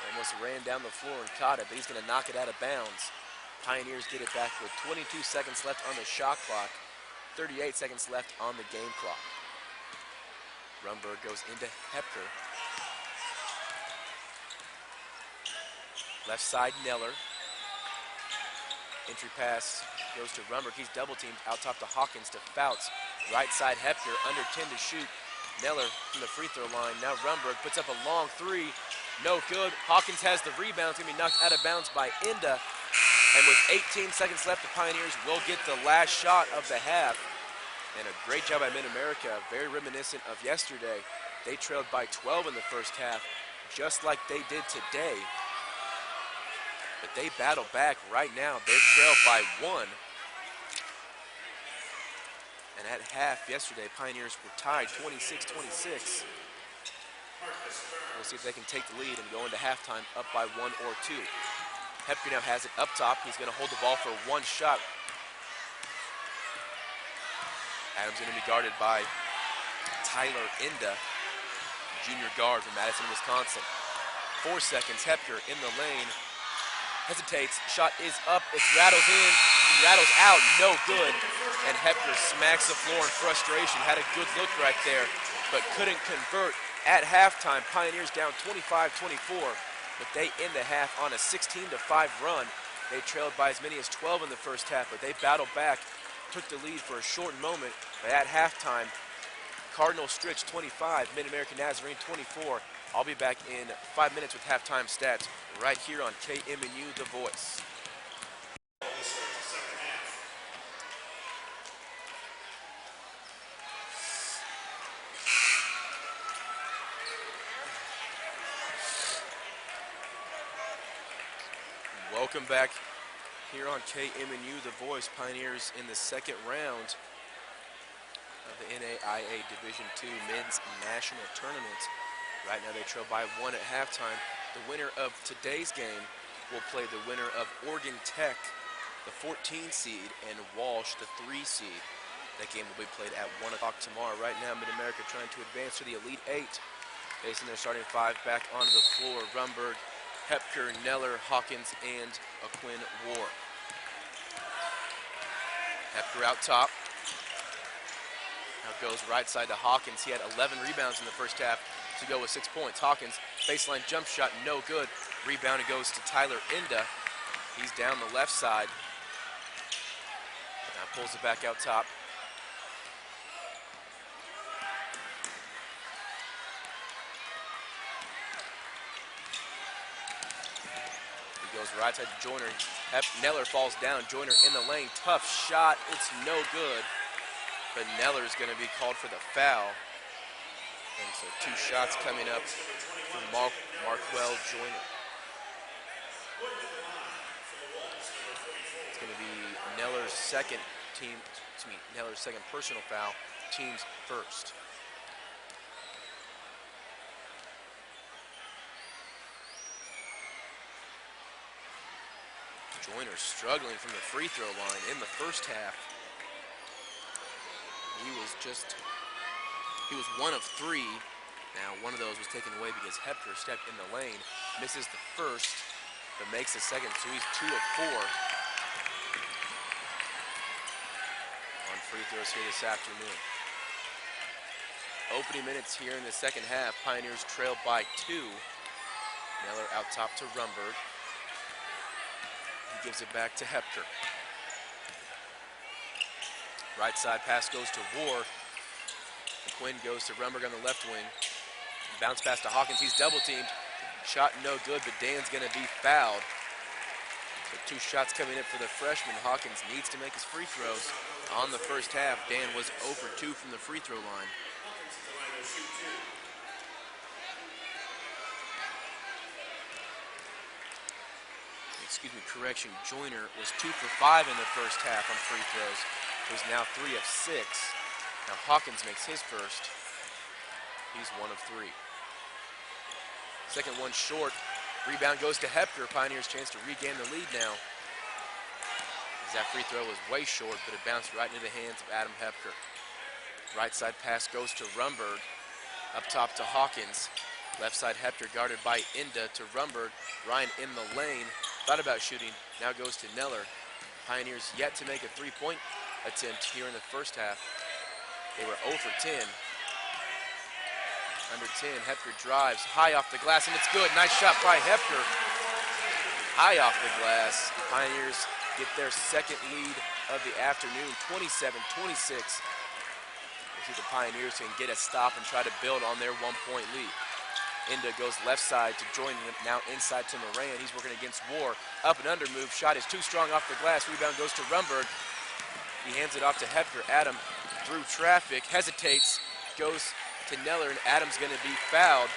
B: almost ran down the floor and caught it, but he's gonna knock it out of bounds. Pioneers get it back with 22 seconds left on the shot clock, 38 seconds left on the game clock. Rumberg goes into Hepker. Left side, Neller. Entry pass goes to Rumberg. He's double teamed out top to Hawkins to Fouts. Right side, Hepker, under 10 to shoot. Neller from the free throw line. Now Rumberg puts up a long 3. No good. Hawkins has the rebound. It's going to be knocked out of bounds by Inda. And with 18 seconds left, the Pioneers will get the last shot of the half. And a great job by Mid-America, very reminiscent of yesterday. They trailed by 12 in the first half, just like they did today. But they battle back right now. They trail by 1. And at half yesterday, Pioneers were tied 26-26. We'll see if they can take the lead and go into halftime up by 1 or 2. Hepker now has it up top. He's going to hold the ball for 1 shot. Adams going to be guarded by Tyler Inda, junior guard from Madison, Wisconsin. 4 seconds, Hepker in the lane. Hesitates, shot is up, it rattles in, he rattles out, no good. And Hepker smacks the floor in frustration. Had a good look right there, but couldn't convert. At halftime, Pioneers down 25-24, but they end the half on a 16-5 run. They trailed by as many as 12 in the first half, but they battled back, took the lead for a short moment. But at halftime, Cardinal Stritch 25, Mid-American Nazarene 24. I'll be back in 5 minutes with halftime stats right here on KMNU The Voice. Welcome back here on KMNU The Voice. Pioneers in the second round of the NAIA Division II Men's National Tournament. Right now they trail by 1 at halftime. The winner of today's game will play the winner of Oregon Tech the 14 seed, and Walsh, the 3 seed. That game will be played at 1 o'clock tomorrow. Right now, Mid-America trying to advance to the Elite 8. Facing their starting 5 back onto the floor. Rumberg, Hepker, Neller, Hawkins, and Aquin War. Hepker out top. Now goes right side to Hawkins. He had 11 rebounds in the first half to go with 6 points. Hawkins, baseline jump shot, no good. Rebound goes to Tyler Inda. He's down the left side. Now pulls it back out top. He goes right side to Joyner. Neller falls down. Joyner in the lane. Tough shot. It's no good. But Neller's going to be called for the foul. And so 2 shots coming up from Markwell Joyner. It's going to be Neller's second personal foul, team's first. Joyner struggling from the free throw line in the first half. He was 1 of 3. Now, one of those was taken away because Hepker stepped in the lane, misses the first, but makes the second, so he's 2 of 4 on free throws here this afternoon. Opening minutes here in the second half, Pioneers trail by 2. Neller out top to Rumberg. He gives it back to Hepker. Right side pass goes to War. Quinn goes to Rumberg on the left wing. Bounce pass to Hawkins. He's double teamed. Shot no good, but Dan's going to be fouled. So 2 shots coming in for the freshman. Hawkins needs to make his free throws. On the first half, Dan was 0 for 2 from the free throw line. Excuse me, correction. Joyner was 2 for 5 in the first half on free throws. He's now 3 of 6. Now Hawkins makes his first. He's 1 of 3. Second one short. Rebound goes to Hepker. Pioneers chance to regain the lead now. As that free throw was way short, but it bounced right into the hands of Adam Hepker. Right side pass goes to Rumberg. Up top to Hawkins. Left side Hepker guarded by Inda to Rumberg. Ryan in the lane. Thought about shooting. Now goes to Neller. Pioneers yet to make a 3-point attempt here in the first half. They were 0 for 10. Under 10, Hepker drives high off the glass, and it's good. Nice shot by Hepker. High off the glass. Pioneers get their second lead of the afternoon, 27-26. We'll see the Pioneers can get a stop and try to build on their 1-point lead. Inda goes left side to join him, now inside to Moran. He's working against War. Up and under move. Shot is too strong off the glass. Rebound goes to Rumberg. He hands it off to Hepker. Adam through traffic, hesitates, goes to Neller, and Adam's going to be fouled.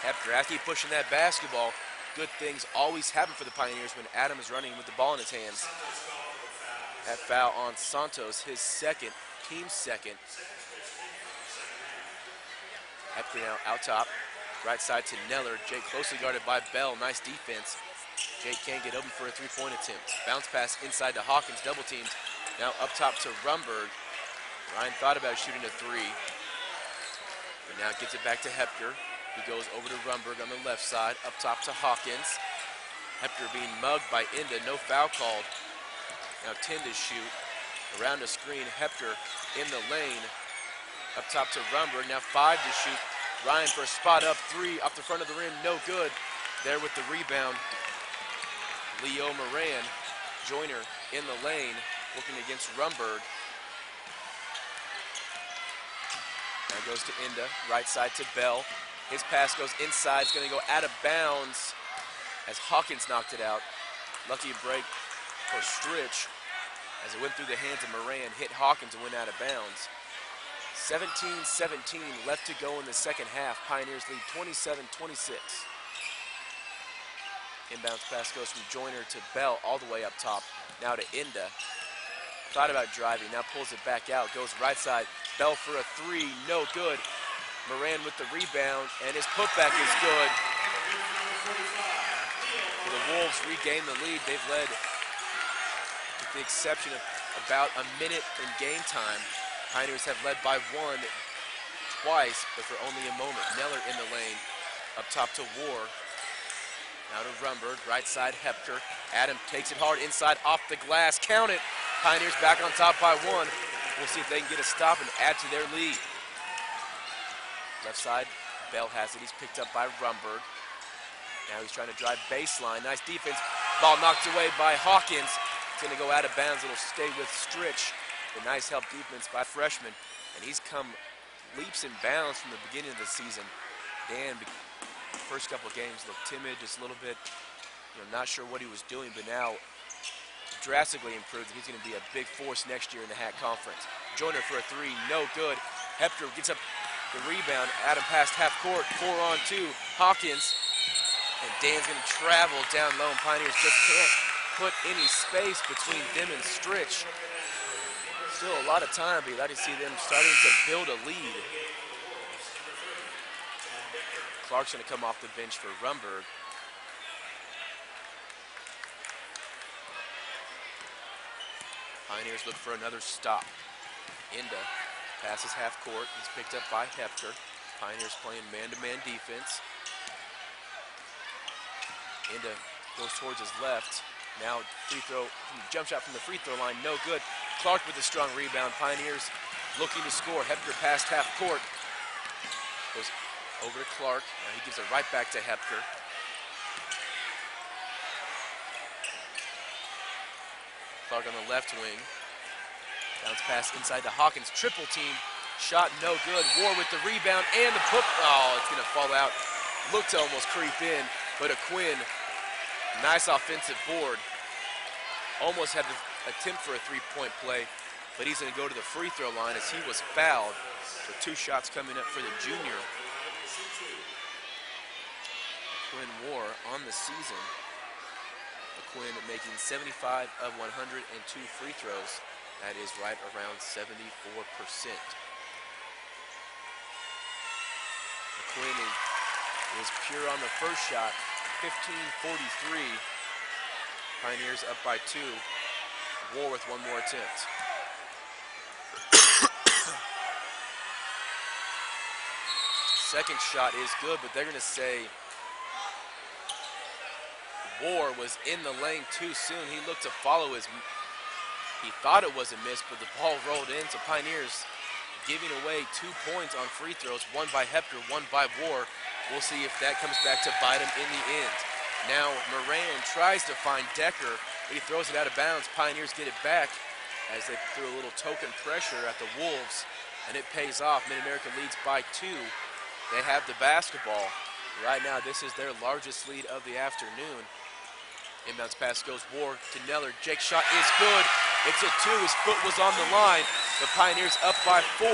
B: Hepker, after he pushing that basketball, good things always happen for the Pioneers when Adam is running with the ball in his hands. That foul on Santos, his second, team's second. Hepker now out top. Right side to Neller. Jake closely guarded by Bell. Nice defense. Jake can't get open for a 3-point attempt. Bounce pass inside to Hawkins, double teamed. Now up top to Rumberg. Ryan thought about shooting a 3. But now gets it back to Hepker. He goes over to Rumberg on the left side. Up top to Hawkins. Hepker being mugged by Inda. No foul called. Now 10 to shoot. Around the screen, Hepker in the lane. Up top to Rumberg. Now 5 to shoot. Ryan for a spot up 3 off the front of the rim. No good. There with the rebound. Leo Moran. Joyner in the lane. Working against Rumberg. Now goes to Inda. Right side to Bell. His pass goes inside. It's going to go out of bounds as Hawkins knocked it out. Lucky break for Stritch as it went through the hands of Moran, hit Hawkins and went out of bounds. 17-17 left to go in the second half. Pioneers lead 27-26. Inbounds pass goes from Joyner to Bell all the way up top. Now to Inda. Thought about driving, now pulls it back out. Goes right side. Bell for a 3, no good. Moran with the rebound, and his putback is good. The Wolves regain the lead. They've led the exception of about a minute in game time. Pioneers have led by 1 twice, but for only a moment. Neller in the lane, up top to War. Now to Rumberg, right side Hepker. Adam takes it hard inside, off the glass, count it. Pioneers back on top by 1. We'll see if they can get a stop and add to their lead. Left side, Bell has it. He's picked up by Rumberg. Now he's trying to drive baseline. Nice defense. Ball knocked away by Hawkins. It's going to go out of bounds. It'll stay with Stritch. The nice help defense by freshman. And he's come leaps and bounds from the beginning of the season. Dan, first couple of games, looked timid, just a little bit, not sure what he was doing, but now drastically improved. He's going to be a big force next year in the HAC Conference. Joyner for a 3, no good. Hepker gets up the rebound. Adam passed half court, 4-on-2. Hawkins, and Dan's going to travel down low, and Pioneers just can't put any space between them and Stritch. Still a lot of time, but you'd like to see them starting to build a lead. Clark's going to come off the bench for Rumberg. Pioneers look for another stop. Inda passes half court. He's picked up by Hepker. Pioneers playing man-to-man defense. Inda goes towards his left. Now free throw, jump shot from the free throw line, no good. Clark with a strong rebound. Pioneers looking to score. Hepker passed half court. Goes over to Clark. Now he gives it right back to Hepker. Clark on the left wing. Bounce pass inside to Hawkins. Triple team. Shot no good. War with the rebound and the put. Oh, it's going to fall out. Looked to almost creep in, but a Quinn. Nice offensive board. Almost had to attempt for a three-point play, but he's going to go to the free throw line as he was fouled. So 2 shots coming up for the junior. Quinn War on the season. Quinn making 75 of 102 free throws. That is right around 74%. Quinn is pure on the first shot. 15-43. Pioneers up by 2. War with 1 more attempt. Second shot is good, but they're going to say War was in the lane too soon. He looked to follow he thought it was a miss, but the ball rolled in. So Pioneers giving away 2 points on free throws, 1 by Hepker, 1 by War. We'll see if that comes back to bite him in the end. Now Moran tries to find Decker, but he throws it out of bounds. Pioneers get it back as they threw a little token pressure at the Wolves, and it pays off. Mid-America leads by 2. They have the basketball. Right now, this is their largest lead of the afternoon. Inbounds pass goes War to Neller. Jake's shot is good. It's a 2. His foot was on the line. The Pioneers up by 4.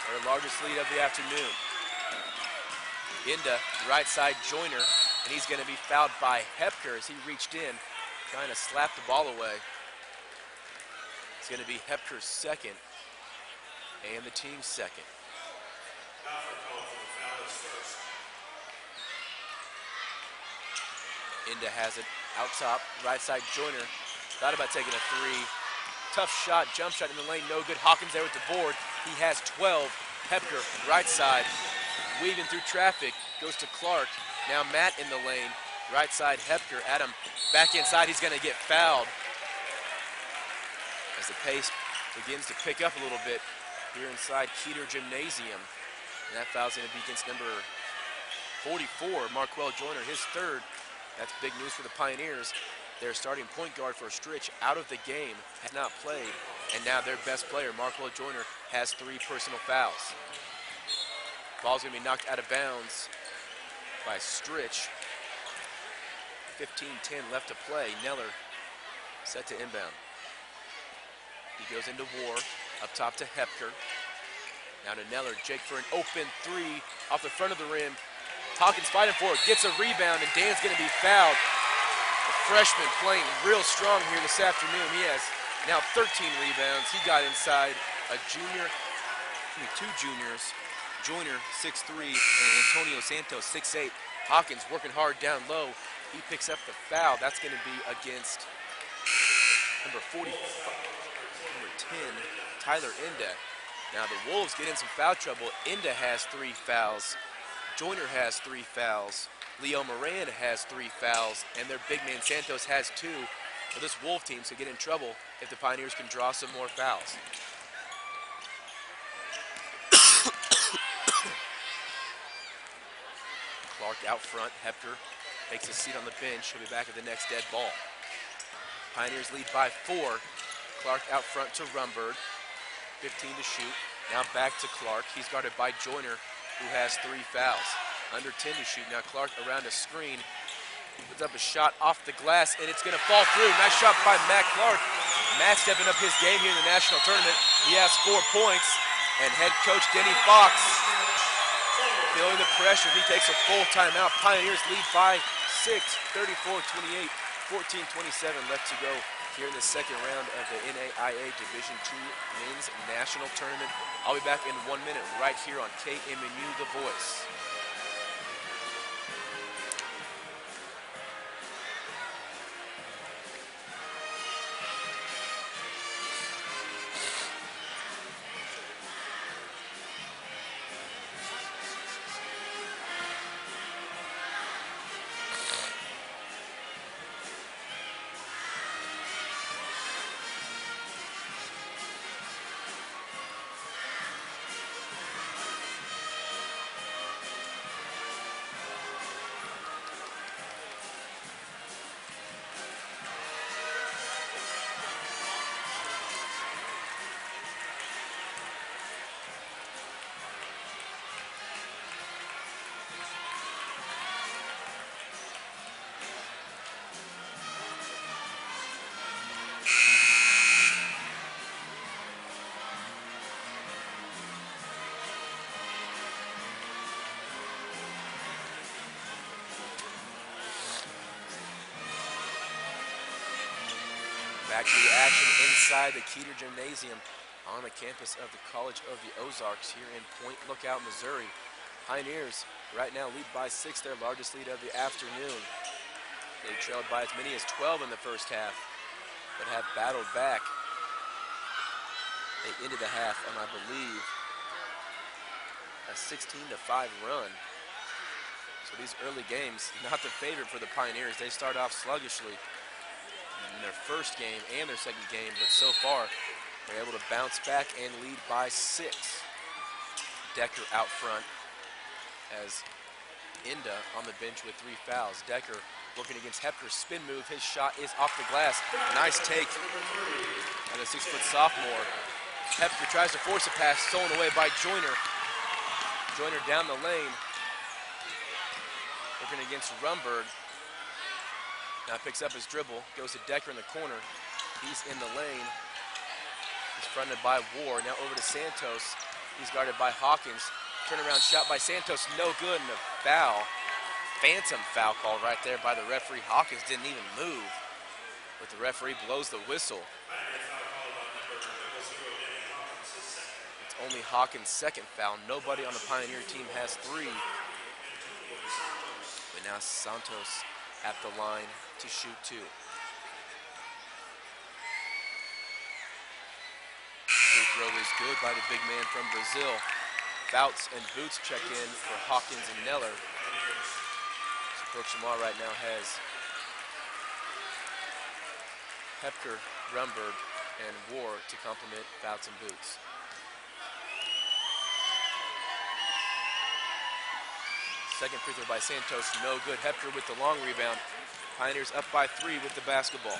B: Their largest lead of the afternoon. Inda, right side Joyner, and he's going to be fouled by Hepker as he reached in, trying to slap the ball away. It's going to be Hepker's second and the team's second. Inda has it out top, right side Joyner. Thought about taking a 3. Tough shot, jump shot in the lane, no good. Hawkins there with the board. He has 12. Hepker, right side, weaving through traffic, goes to Clark. Now Matt in the lane, right side Hepker. Adam back inside, he's going to get fouled. As the pace begins to pick up a little bit here inside Keeter Gymnasium. And that foul's going to be against number 44, Marquel Joyner, his 3rd. That's big news for the Pioneers. Their starting point guard for Stritch out of the game, had not played, and now their best player, Marquel Joyner, has 3 personal fouls. Ball's gonna be knocked out of bounds by Stritch. 15-10 left to play. Neller set to inbound. He goes into War, up top to Hepker. Now to Neller, Jake for an open 3 off the front of the rim. Hawkins fighting for it, gets a rebound, and Dan's gonna be fouled. The freshman playing real strong here this afternoon. He has now 13 rebounds. He got inside a junior, 2 juniors, Joyner 6'3", and Antonio Santos 6'8". Hawkins working hard down low. He picks up the foul. That's gonna be against number 10, Tyler Inda. Now the Wolves get in some foul trouble. Inda has 3 fouls. Joyner has 3 fouls. Leo Moran has 3 fouls. And their big man Santos has 2. So this Wolf team could get in trouble if the Pioneers can draw some more fouls. Clark out front. Hepker takes a seat on the bench. He'll be back at the next dead ball. Pioneers lead by 4. Clark out front to Rumberg. 15 to shoot. Now back to Clark. He's guarded by Joyner, who has 3 fouls. Under 10 to shoot. Now Clark around a screen. Puts up a shot off the glass, and it's going to fall through. Nice shot by Matt Clark. Matt stepping up his game here in the national tournament. He has 4 points, and head coach Denny Fox feeling the pressure. He takes a full timeout. Pioneers lead by 6, 34-28, 14-27 left to go here in the second round of the NAIA Division II Men's National Tournament. I'll be back in 1 minute right here on KMNU The Voice. Back to the action inside the Keeter Gymnasium on the campus of the College of the Ozarks here in Point Lookout, Missouri. Pioneers right now lead by 6, their largest lead of the afternoon. They trailed by as many as 12 in the first half, but have battled back. They ended the half on, I believe, a 16-5 run. So these early games, not the favorite for the Pioneers. They start off sluggishly in their first game and their second game, but so far they're able to bounce back and lead by 6. Decker out front as Inda on the bench with 3 fouls. Decker working against Hepker's spin move. His shot is off the glass. Nice take by the 6-foot sophomore. Hepker tries to force a pass, stolen away by Joyner. Joyner down the lane, working against Rumberg. Now picks up his dribble, goes to Decker in the corner. He's in the lane. He's fronted by War. Now over to Santos. He's guarded by Hawkins. Turnaround shot by Santos, no good, and a foul. Phantom foul call right there by the referee. Hawkins didn't even move, but the referee blows the whistle. It's only Hawkins' second foul. Nobody on the Pioneer team has 3. But now Santos at the line to shoot 2. Free throw is good by the big man from Brazil. Bouts and Boots check in for Hawkins and Neller. So Coach Shamar right now has Hepker, Rumberg, and War to complement Bouts and Boots. Second free throw by Santos, no good. Hepker with the long rebound. Pioneers up by 3 with the basketball.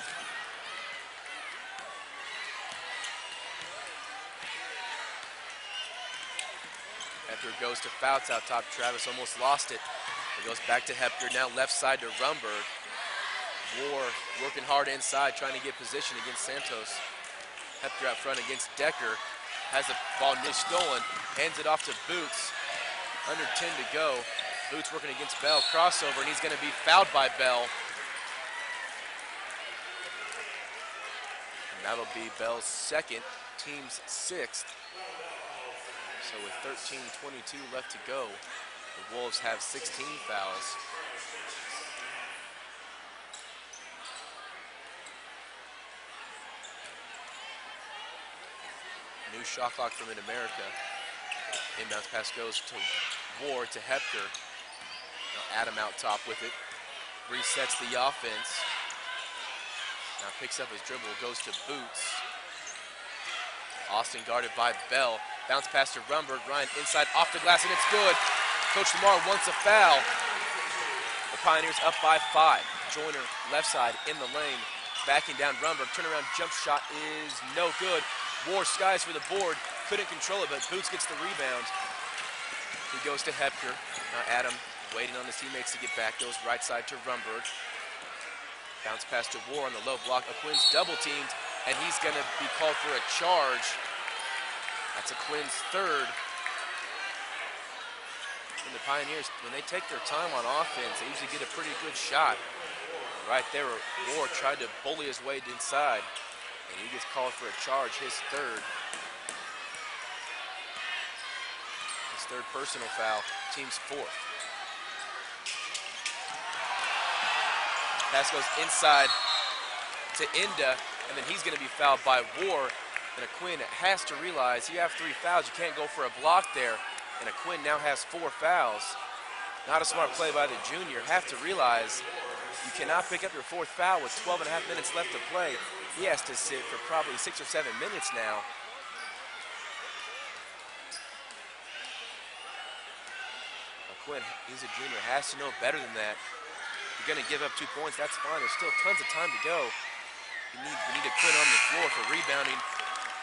B: Hepker goes to Fouts out top. Travis almost lost it. It goes back to Hepker, now left side to Rumberg. War working hard inside, trying to get position against Santos. Hepker out front against Decker. Has the ball nearly stolen, hands it off to Boots. Under 10 to go. Boots working against Bell, crossover, and he's going to be fouled by Bell. And that'll be Bell's second, team's 6th. So with 13:22 left to go, the Wolves have 16 fouls. new shot clock for Mid-America. Inbounds pass goes to Ward to Hepker. Now Adam out top with it. Resets the offense. Now picks up his dribble, goes to Boots. Austin guarded by Bell. Bounce pass to Rumberg. Ryan inside off the glass, and it's good. Coach Lamar wants a foul. The Pioneers up by 5. Joyner left side in the lane. Backing down Rumberg. Turnaround jump shot is no good. War skies for the board. Couldn't control it, but Boots gets the rebound. He goes to Hepker. Now Adam waiting on his teammates to get back. Goes right side to Rumberg. Bounce pass to War on the low block. Quinn's double teamed, and he's going to be called for a charge. That's Quinn's third. And the Pioneers, when they take their time on offense, they usually get a pretty good shot. Right there, War tried to bully his way inside, and he gets called for a charge, his third. His third personal foul, team's fourth. Pass goes inside to Inda, and then he's going to be fouled by War. And Quinn has to realize you have 3 fouls. You can't go for a block there. And Quinn now has 4 fouls. Not a smart play by the junior. Have to realize you cannot pick up your 4th foul with 12 and a half minutes left to play. He has to sit for probably 6 or 7 minutes now. Quinn, he's a junior, has to know better than that. You're going to give up 2 points, that's fine. There's still tons of time to go. We need a Quinn on the floor for rebounding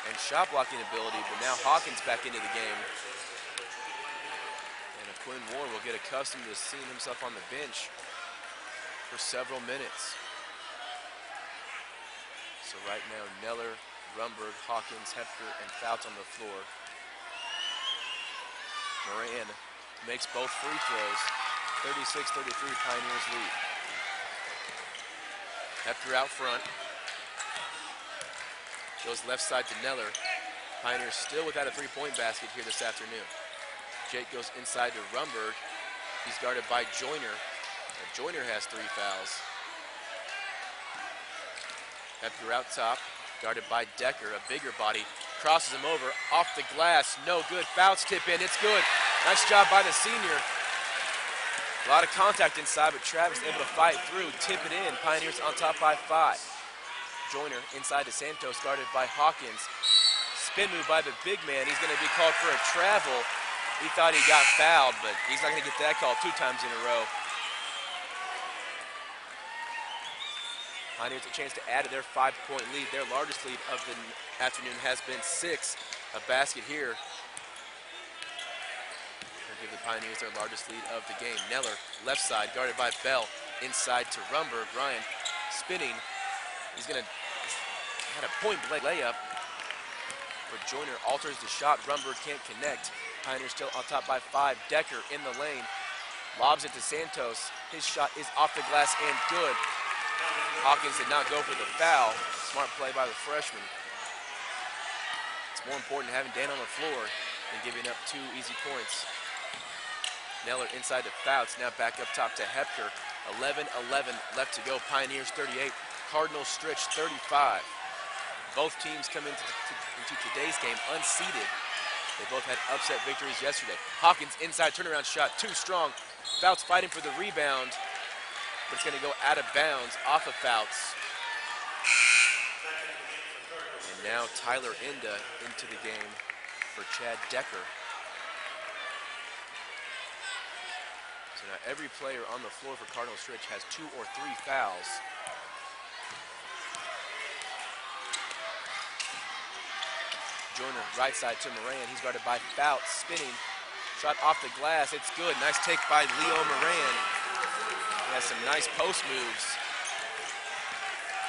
B: and shot blocking ability, but now Hawkins back into the game. And Quinn Ward will get accustomed to seeing himself on the bench for several minutes. So right now, Neller, Rumberg, Hawkins, Hepker, and Fouts on the floor. Moran makes both free throws. 36-33, Pioneers lead. Hepker out front. Goes left side to Neller. Pioneers still without a 3-point basket here this afternoon. Jake goes inside to Rumberg. He's guarded by Joyner. And Joyner has 3 fouls. Hepker out top, guarded by Decker, a bigger body. Crosses him over, off the glass, no good. Fouts tip in, it's good. Nice job by the senior. A lot of contact inside, but Travis able to fight through, tip it in. Pioneers on top by 5. Joyner inside to Santos, guarded by Hawkins. Spin move by the big man. He's going to be called for a travel. He thought he got fouled, but he's not going to get that call 2 times in a row. Pioneers a chance to add to their 5-point lead. Their largest lead of the afternoon has been 6. A basket here. They'll give the Pioneers their largest lead of the game. Neller, left side, guarded by Bell. Inside to Rumberg. Ryan spinning. He's going to had a point-blank layup, but Joyner alters the shot. Rumberg can't connect. Pioneers still on top by 5. Decker in the lane. Lobs it to Santos. His shot is off the glass and good. Hawkins did not go for the foul. Smart play by the freshman. It's more important having Dan on the floor than giving up 2 easy points. Neller inside to Fouts. Now back up top to Hepker. 11-11 left to go. Pioneers 38. Cardinal Stritch 35. Both teams come into today's game unseeded. They both had upset victories yesterday. Hawkins inside turnaround shot, too strong. Fouts fighting for the rebound, but it's going to go out of bounds off of Fouts. And now Tyler Inda into the game for Chad Decker. So now every player on the floor for Cardinal Stritch has 2 or 3 fouls. Joyner right side to Moran. He's guarded by Fouts, spinning. Shot off the glass, it's good. Nice take by Leo Moran. He has some nice post moves.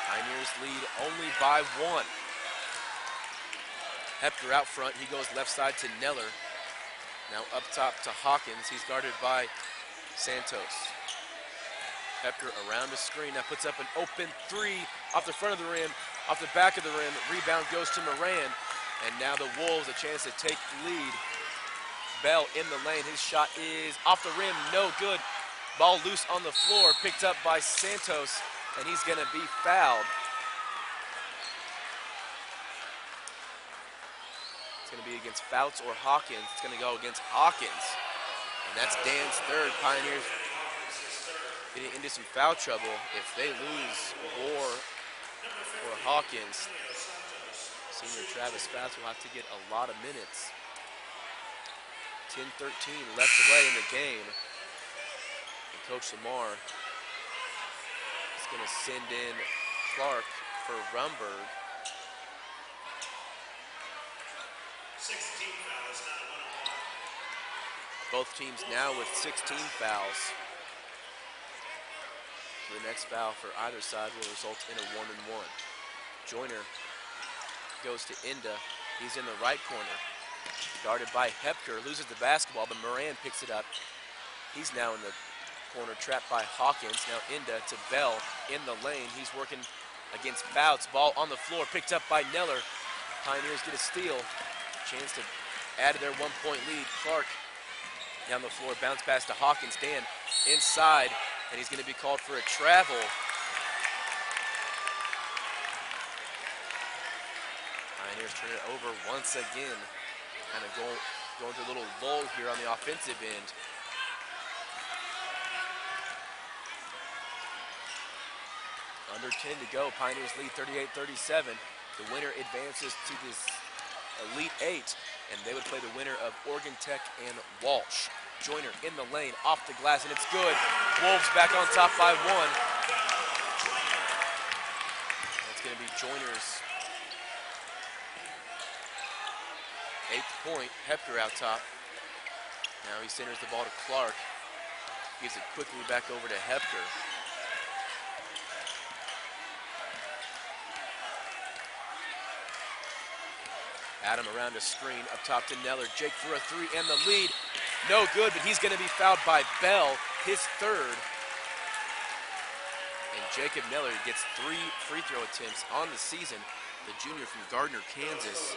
B: Pioneers lead only by 1. Hepker out front, he goes left side to Neller. Now up top to Hawkins, he's guarded by Santos. Hepker around the screen, now puts up an open 3 off the front of the rim, off the back of the rim. Rebound goes to Moran. And now the Wolves a chance to take the lead. Bell in the lane. His shot is off the rim, no good. Ball loose on the floor, picked up by Santos, and he's going to be fouled. It's going to be against Fouts or Hawkins. It's going to go against Hawkins. And that's Dan's third. Pioneers getting into some foul trouble. If they lose War or Hawkins, senior Travis Fouts will have to get a lot of minutes. 10-13 left to play in the game. And Coach Lamar is going to send in Clark for Rumberg.
A: 16 fouls, not a 1-on-1.
B: Both teams now with 16 fouls. The next foul for either side will result in a 1-and-1. Joyner goes to Inda. He's in the right corner. Guarded by Hepker, loses the basketball, but Moran picks it up. He's now in the corner, trapped by Hawkins. Now Inda to Bell in the lane. He's working against Fouts. Ball on the floor, picked up by Neller. Pioneers get a steal. Chance to add to their 1-point lead. Clark down the floor, bounce pass to Hawkins. Dan inside, and he's going to be called for a travel. Pioneers turn it over once again. Kind of going through a little lull here on the offensive end. Under 10 to go. Pioneers lead 38-37. The winner advances to this Elite Eight, and they would play the winner of Oregon Tech and Walsh. Joyner in the lane, off the glass, and it's good. Wolves back on top by 1. That's going to be Joyner's 8th point. Hepker out top. Now he centers the ball to Clark. Gives it quickly back over to Hepker. Adam around a screen, up top to Neller. Jake for a 3 and the lead. No good, but he's going to be fouled by Bell, his 3rd. And Jacob Neller gets 3 free throw attempts on the season. The junior from Gardner, Kansas,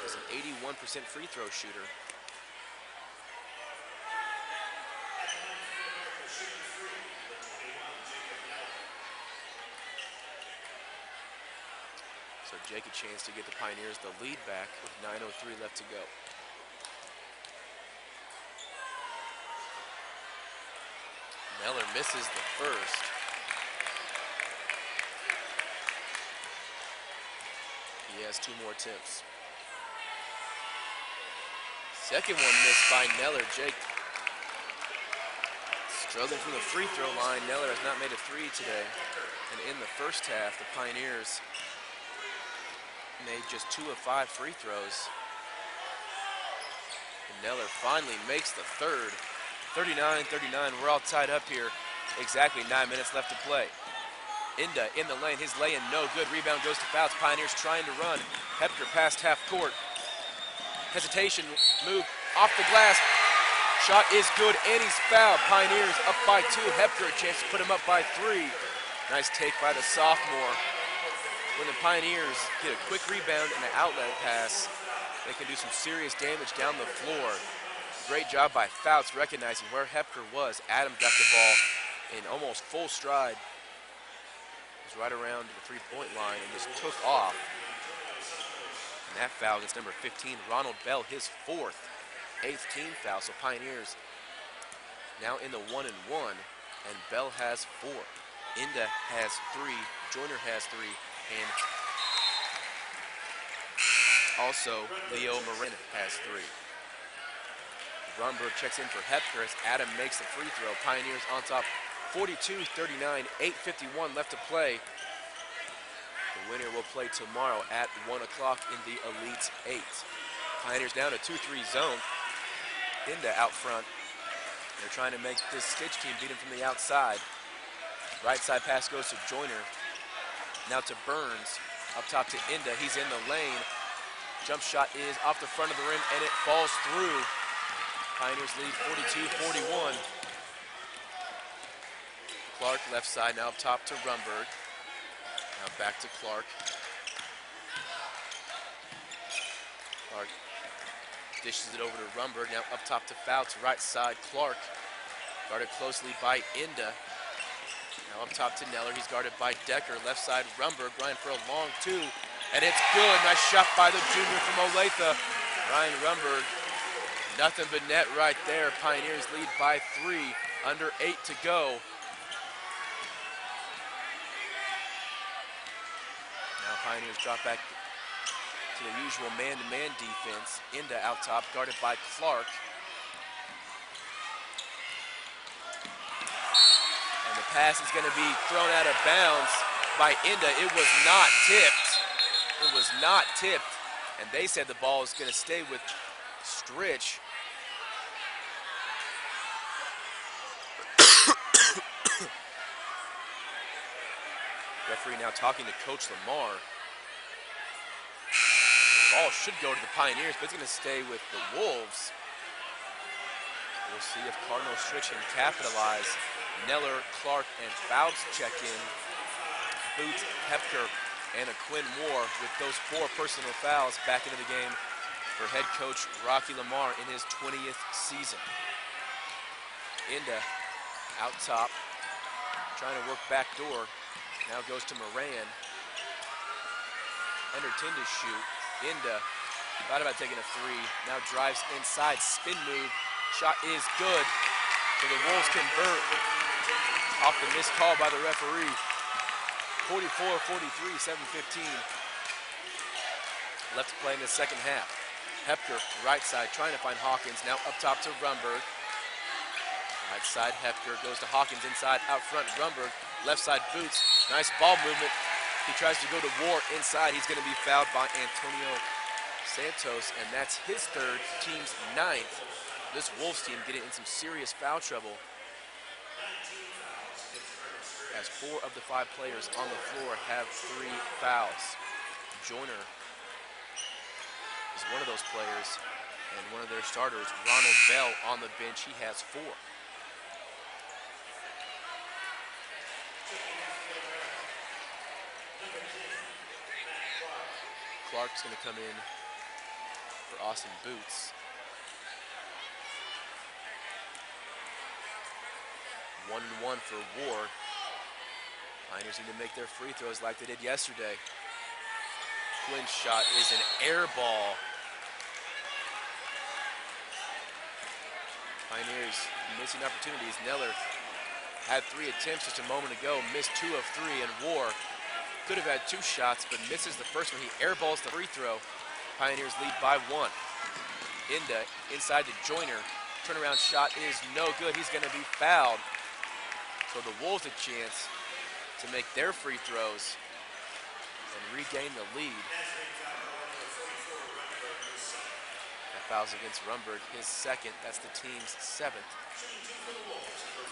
B: is an 81% free throw shooter. So Jake a chance to get the Pioneers the lead back with 9:03 left to go. Neller misses the first. He has 2 more attempts. Second one missed by Neller. Jake struggling from the free throw line. Neller has not made a 3 today. And in the first half, the Pioneers made just 2 of 5 free throws. And Neller finally makes the 3rd. 39-39, we're all tied up here. Exactly 9 minutes left to play. Inda in the lane, his lay-in no good. Rebound goes to Fouts. Pioneers trying to run. Hepker past half court. Hesitation, move off the glass. Shot is good, and he's fouled. Pioneers up by 2. Hepker a chance to put him up by 3. Nice take by the sophomore. When the Pioneers get a quick rebound and an outlet pass, they can do some serious damage down the floor. Great job by Fouts recognizing where Hepker was. Adam got the ball in almost full stride. He was right around the 3-point line and just took off. And that foul against number 15, Ronald Bell, his 4th, 8th team foul. So Pioneers now in the 1-and-1, and Bell has 4. Inda has 3, Joyner has 3, and also Leo Marin has 3. Rumberg checks in for Hepker as Adam makes the free throw. Pioneers on top 42-39, 8:51 left to play. The winner will play tomorrow at 1 o'clock in the Elite 8. Pioneers down a 2-3 zone. Inda out front. They're trying to make this Stitch team beat him from the outside. Right side pass goes to Joyner. Now to Burns. Up top to Inda. He's in the lane. Jump shot is off the front of the rim, and it falls through. Pioneers lead 42-41. Clark left side, now up top to Rumberg. Now back to Clark. Clark dishes it over to Rumberg, now up top to Fouts, right side Clark. Guarded closely by Inda. Now up top to Neller, he's guarded by Decker. Left side Rumberg, Ryan for a long 2, And it's good. Nice shot by the junior from Olathe. Ryan Rumberg. Nothing but net right there. Pioneers lead by 3. Under 8 to go. Now Pioneers drop back to the usual man-to-man defense. Inda out top, guarded by Clark. And the pass is going to be thrown out of bounds by Inda. It was not tipped. It was not tipped. And they said the ball is going to stay with Stritch. Referee now talking to Coach Lamar. The ball should go to the Pioneers, but it's going to stay with the Wolves. We'll see if Cardinal Stritch can capitalize. Neller, Clark, and Fouts check in. Boots, Hepker, and a Quinn Moore with those 4 personal fouls back into the game for head coach Rocky Lamar in his 20th season. Inda out top, trying to work back door. Now goes to Moran. Enterton to shoot. Inda thought about taking a 3. Now drives inside, spin move. Shot is good. So the Wolves convert off the missed call by the referee. 44-43, 7:15 left to play in the second half. Hepker, right side, trying to find Hawkins. Now up top to Rumberg. Right side, Hepker goes to Hawkins. Inside, out front, Rumberg. Left side, Boots. Nice ball movement. He tries to go to War inside. He's going to be fouled by Antonio Santos, and that's his 3rd, team's 9th. This Wolves team getting in some serious foul trouble, as 4 of the 5 players on the floor have 3 fouls. Joyner is one of those players, and one of their starters, Ronald Bell, on the bench. He has 4. Clark's going to come in for Austin Boots. 1-1 for War. Pioneers need to make their free throws like they did yesterday. Quinn's shot is an air ball. Pioneers missing opportunities. Neller had 3 attempts just a moment ago, missed 2 of 3, and War could have had 2 shots, but misses the first one. He airballs the free throw. Pioneers lead by 1. Inda inside to Joyner. Turnaround shot is no good. He's going to be fouled. So the Wolves a chance to make their free throws and regain the lead. That foul's against Rumberg, his 2nd. That's the team's 7th.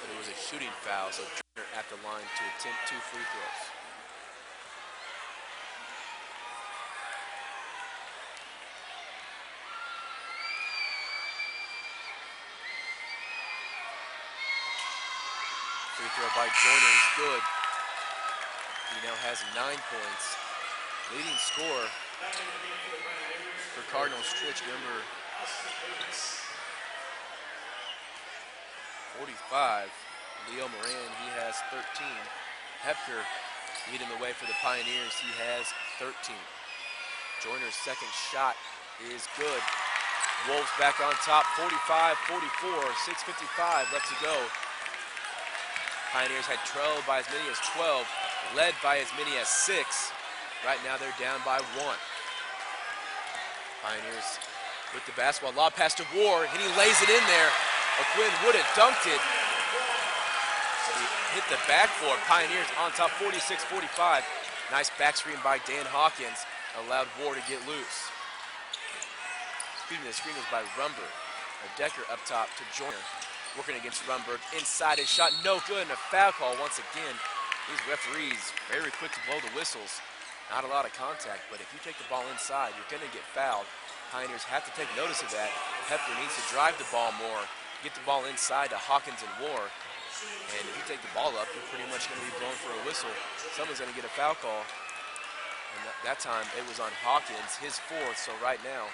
B: But it was a shooting foul, so Joyner at the line to attempt 2 free throws. Free throw by Joyner is good. He now has 9 points. Leading scorer for Cardinal Stritch, number 45, Leo Moran, he has 13. Hepker leading the way for the Pioneers, he has 13. Joyner's 2nd shot is good. Wolves back on top, 45-44, 6:55 left to go. Pioneers had trailed by as many as 12, led by as many as 6. Right now they're down by 1. Pioneers with the basketball, lob pass to War, and he lays it in there. O'Quinn would have dunked it. He hit the backboard. Pioneers on top, 46-45. Nice back screen by Dan Hawkins, allowed War to get loose. Speaking of the screen was by Rumberg. Decker up top to Joyner. Working against Rumberg, inside his shot, no good, and a foul call once again. These referees very quick to blow the whistles. Not a lot of contact, but if you take the ball inside, you're gonna get fouled. Pioneers have to take notice of that. Hepker needs to drive the ball more, get the ball inside to Hawkins and War. And if you take the ball up, you're pretty much gonna be blown for a whistle. Someone's gonna get a foul call. And that time it was on Hawkins, his 4th, so right now,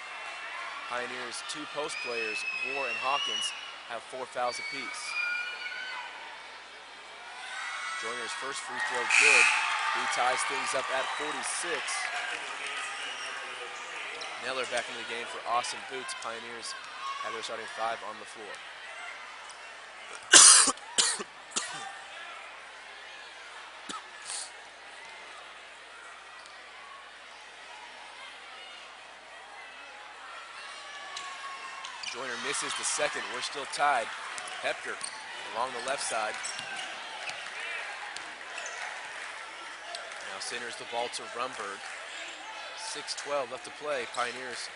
B: Pioneers 2 post players, War and Hawkins, have 4 fouls apiece. Joyner's first free throw good. He ties things up at 46. Neller back into the game for Austin Boots. Pioneers have their starting 5 on the floor. Joyner misses the second. We're still tied. Hepker along the left side. Now centers the ball to Rumberg. 6:12 left to play. Pioneers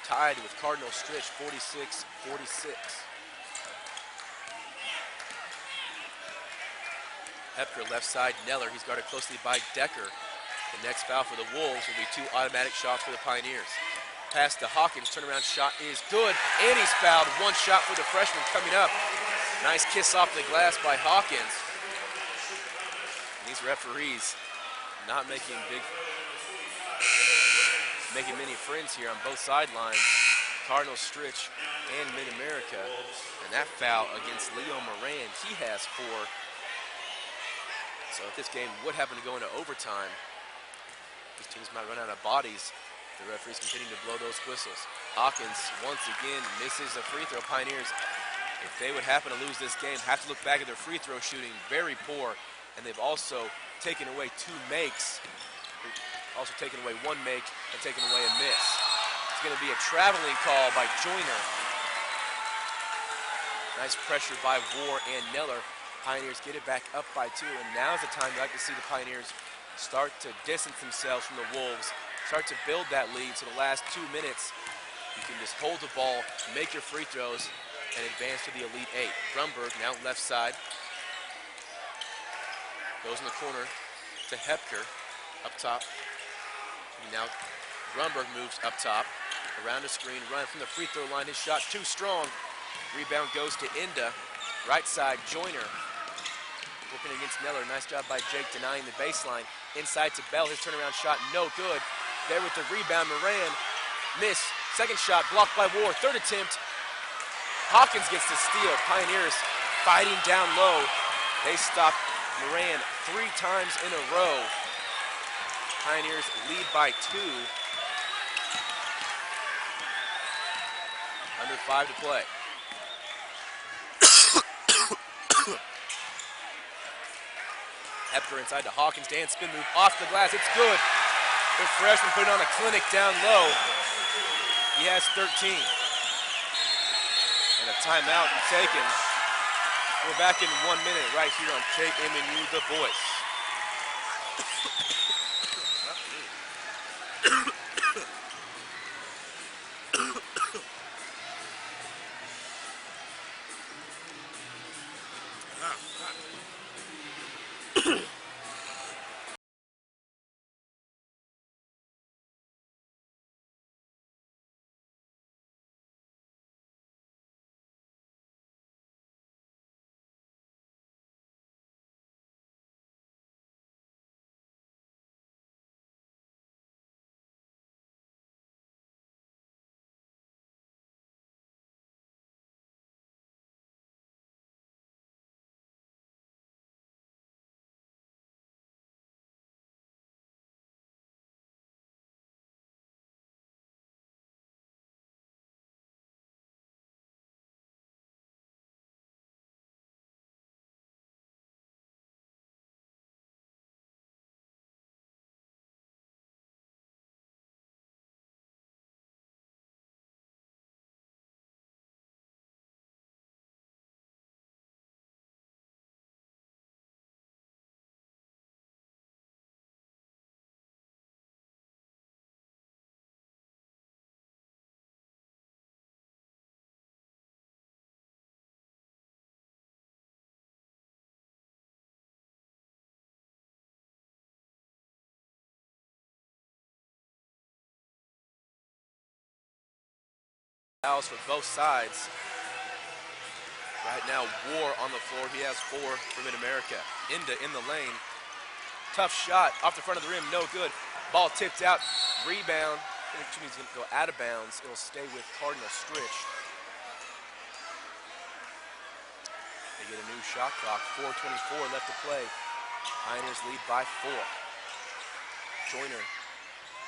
B: tied with Cardinal Stritch, 46-46. Hepker left side, Neller. He's guarded closely by Decker. The next foul for the Wolves will be 2 automatic shots for the Pioneers. Pass to Hawkins, turnaround shot is good, and he's fouled. 1 shot for the freshman coming up. Nice kiss off the glass by Hawkins. These referees not making many friends here on both sidelines. Cardinal Stritch and Mid-America. And that foul against Leo Moran, he has 4. So if this game would happen to go into overtime, these teams might run out of bodies. The referees continue to blow those whistles. Hawkins once again misses a free throw. Pioneers, if they would happen to lose this game, have to look back at their free throw shooting. Very poor. And they've also taken away 2 makes. Also taken away 1 make and taken away a miss. It's going to be a traveling call by Joyner. Nice pressure by War and Neller. Pioneers get it back up by 2, and now's the time I'd like to see the Pioneers start to distance themselves from the Wolves, start to build that lead. So the last 2 minutes, you can just hold the ball, make your free throws, and advance to the Elite 8. Rumberg now left side. Goes in the corner to Hepker, up top. Now Rumberg moves up top, around the screen, running from the free throw line. His shot too strong. Rebound goes to Inda. Right side, Joyner. Working against Neller. Nice job by Jake denying the baseline. Inside to Bell. His turnaround shot, no good. There with the rebound, Moran. Miss. Second shot blocked by War. Third attempt. Hawkins gets the steal. Pioneers fighting down low. They stop Moran 3 times in a row. Pioneers lead by 2. Under 5 to play. Hepker inside to Hawkins. Dan spin move off the glass. It's good. The freshman putting on a clinic down low. He has 13. And a timeout taken. We're back in 1 minute right here on KMNU The Voice. Fouls for both sides. Right now, War on the floor. He has 4 for Mid-America. Inda in the lane. Tough shot off the front of the rim, no good. Ball tipped out, rebound. He's going to go out of bounds. It'll stay with Cardinal Stritch. They get a new shot clock. 4:24 left to play. Pioneers lead by 4. Joyner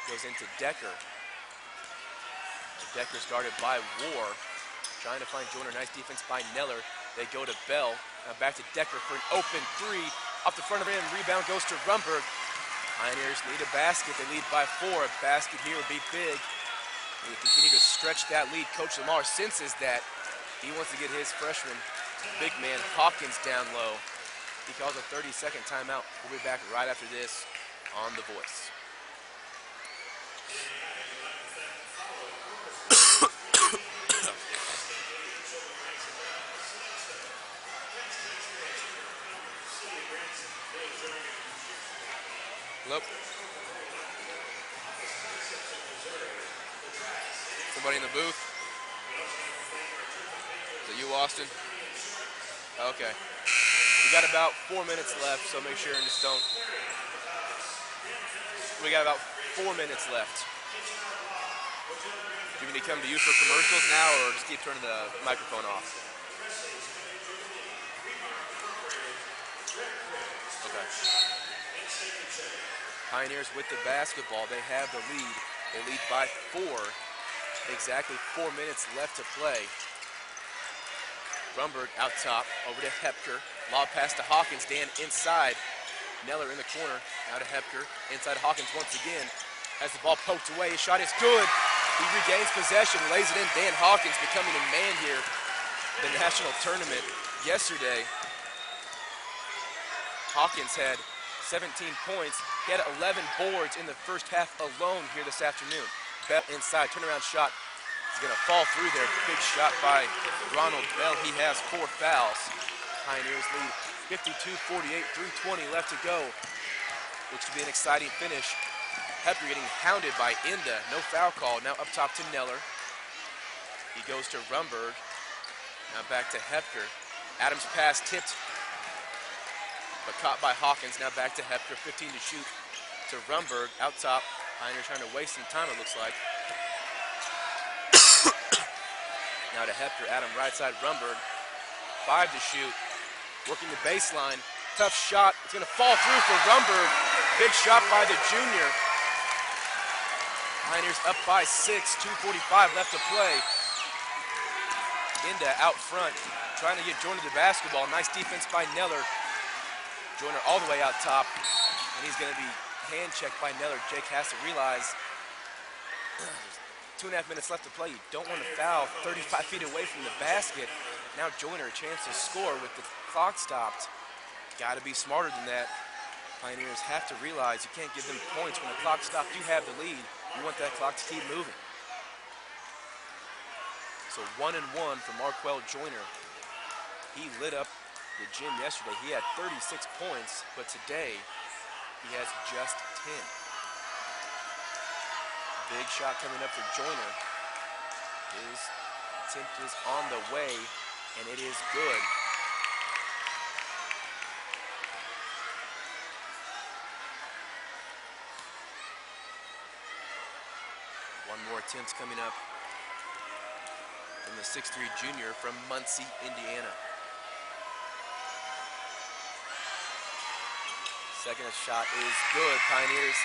B: goes into Decker. Decker's guarded by War. Trying to find Joyner. Nice defense by Neller. They go to Bell. Now back to Decker for an open three. Off the front of the rim. Rebound goes to Rumberg. Pioneers need a basket. They lead by 4. A basket here would be big. They continue to stretch that lead. Coach Lamar senses that. He wants to get his freshman big man Hawkins down low. He calls a 30-second timeout. We'll be back right after this on The Voice. Hello? Somebody in the booth? Is it you, Austin? Okay. We got about 4 minutes left, so make sure and just don't. We got about 4 minutes left. Do you need to come to you for commercials now, or just keep turning the microphone off? Okay. Pioneers with the basketball. They have the lead. They lead by 4. Exactly 4 minutes left to play. Rumberg out top, over to Hepker. Lob pass to Hawkins. Dan inside. Neller in the corner. Now to Hepker. Inside to Hawkins once again. Has the ball poked away. His shot is good. He regains possession, lays it in. Dan Hawkins becoming a man here in the national tournament yesterday. Hawkins had 17 points. He had 11 boards in the first half alone here this afternoon. Bell inside, turnaround shot. He's going to fall through there. Big shot by Ronald Bell. He has 4 fouls. Pioneers lead 52-48, 3:20 left to go. Looks to be an exciting finish. Hepker getting hounded by Inda. No foul call. Now up top to Neller. He goes to Rumberg. Now back to Hepker. Adams' pass tipped, but caught by Hawkins. Now back to Hepker. 15 to shoot to Rumberg. Out top. Pioneers trying to waste some time, it looks like. Now to Hepker. Adam right side. Rumberg. 5 to shoot. Working the baseline. Tough shot. It's going to fall through for Rumberg. Big shot by the junior. Pioneers up by 6. 2:45 left to play. Inda out front. Trying to get Joyner the basketball. Nice defense by Neller. Joyner all the way out top. And he's going to be hand checked by Neller. Jake has to realize there's 2.5 minutes left to play. You don't want to foul 35 feet away from the basket. Now Joyner a chance to score with the clock stopped. Got to be smarter than that. Pioneers have to realize you can't give them points when the clock stopped. You have the lead. You want that clock to keep moving. So 1-1 for Marquel Joyner. He lit up the gym yesterday. He had 36 points, but today he has just 10. Big shot coming up for Joyner. His attempt is on the way, and it is good. One more attempt coming up from the 6'3" junior from Muncie, Indiana. Second shot is good. Pioneers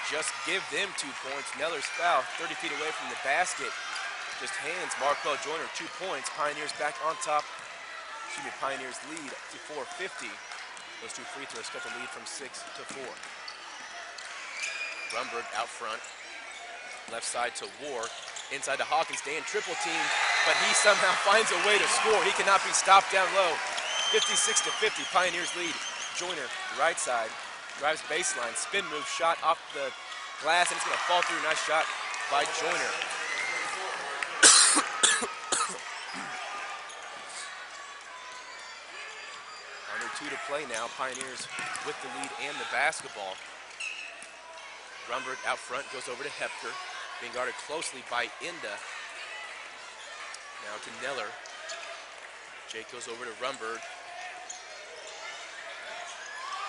B: just give them 2 points. Neller's foul, 30 feet away from the basket. Just hands Marquel Joyner 2 points. Pioneers back on top. Pioneers lead to 4:50. Those 2 free throws cut the lead from 6 to 4. Rumberg out front. Left side to War. Inside to Hawkins. Dan triple team, but he somehow finds a way to score. He cannot be stopped down low. 56-50. Pioneers lead. Joyner, right side, drives baseline, spin move, shot off the glass, and it's going to fall through. Nice shot by Joyner. Under 2 to play now. Pioneers with the lead and the basketball. Rumberg out front, goes over to Hepker, being guarded closely by Inda. Now to Neller. Jake goes over to Rumberg.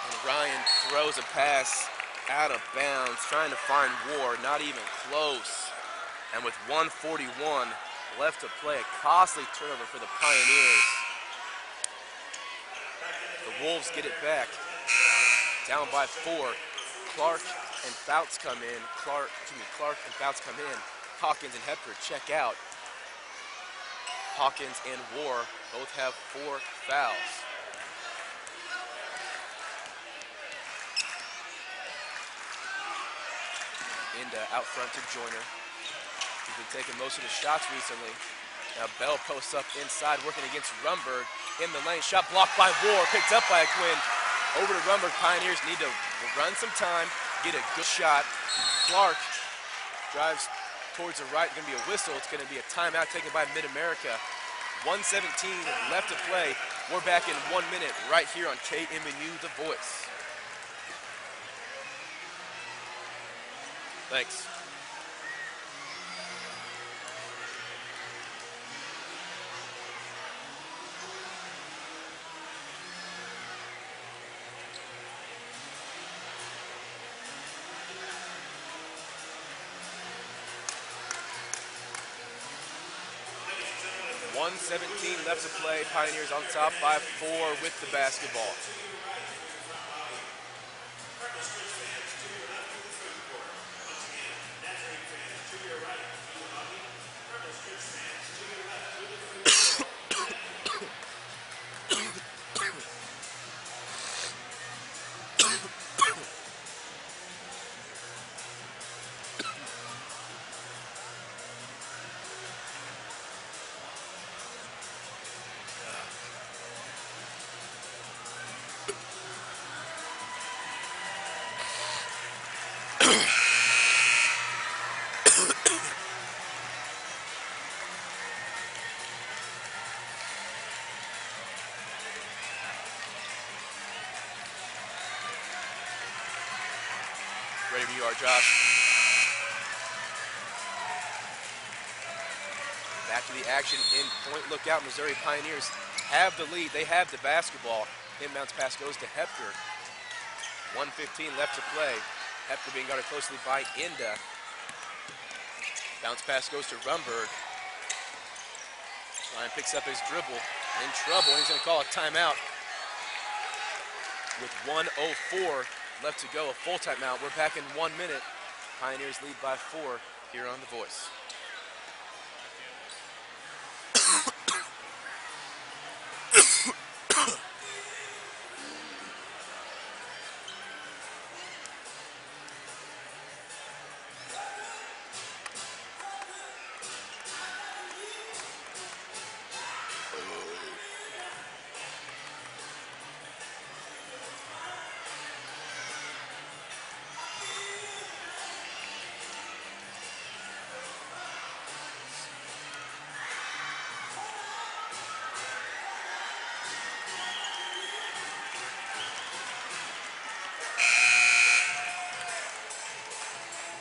B: And Ryan throws a pass out of bounds, trying to find War, not even close. And with 1:41 left to play, a costly turnover for the Pioneers. The Wolves get it back, down by 4. Clark and Fouts come in. Clark and Fouts come in. Hawkins and Hepker check out. Hawkins and War both have 4 fouls. Inda out front to Joyner. He's been taking most of the shots recently. Now Bell posts up inside, working against Rumberg in the lane. Shot blocked by War, picked up by Quinn. Over to Rumberg. Pioneers need to run some time, get a good shot. Clark drives towards the right. It's going to be a whistle. It's going to be a timeout taken by Mid-America. 1:17 left to play. We're back in 1 minute right here on KMNU The Voice. Thanks. .117 left to play. Pioneers on top by 4 with the basketball. Ready when you are, Josh. Back to the action in point. Look out, Missouri Pioneers have the lead. They have the basketball. Inbounds pass goes to Hepker. 1:15 left to play. Hepker being guarded closely by Inda. Bounce pass goes to Rumberg. Ryan picks up his dribble. In trouble, and he's going to call a timeout. With 1:04 left to go, a full timeout. We're back in 1 minute. Pioneers lead by 4 here on The Voice.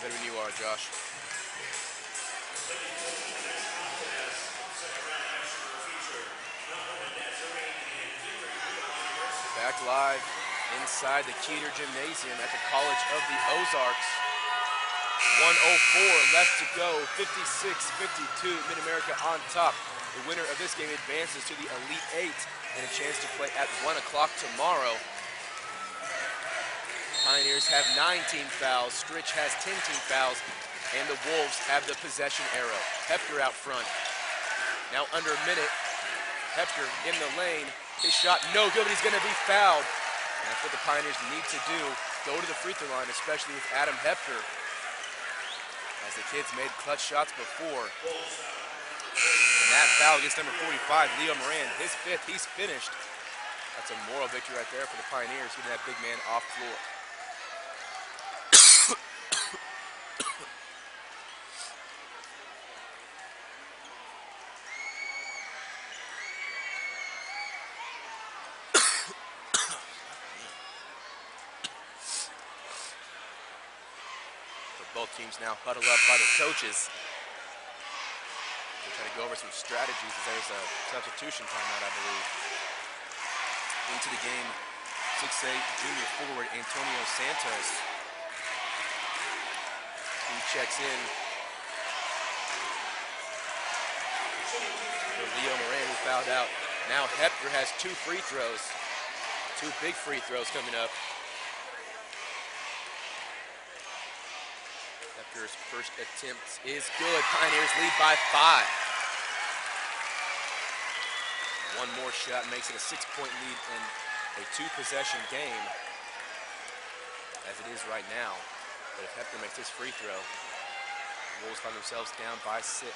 B: Better when you are, Josh. Back live inside the Keeter Gymnasium at the College of the Ozarks. 1:04 left to go, 56-52, Mid-America on top. The winner of this game advances to the Elite Eight and a chance to play at 1 o'clock tomorrow. Pioneers have 19 fouls, Stritch has 10 team fouls, and the Wolves have the possession arrow. Hepker out front. Now under a minute, Hepker in the lane. His shot no good, but he's going to be fouled. And that's what the Pioneers need to do, go to the free throw line, especially with Adam Hepker, as the kids made clutch shots before. And that foul against number 45, Leo Moran, his 5th, he's finished. That's a moral victory right there for the Pioneers, getting that big man off floor. Both teams now huddle up by the coaches. They're trying to go over some strategies as there's a substitution timeout, I believe. Into the game, 6'8" junior forward Antonio Santos. He checks in for Leo Moran, who fouled out. Now Hepker has 2 free throws. 2 big free throws coming up. That Hepker's first attempt is good. Pioneers lead by 5. One more shot makes it a 6-point lead and a 2-possession game, as it is right now. But if Hepker makes this free throw, the Wolves find themselves down by 6.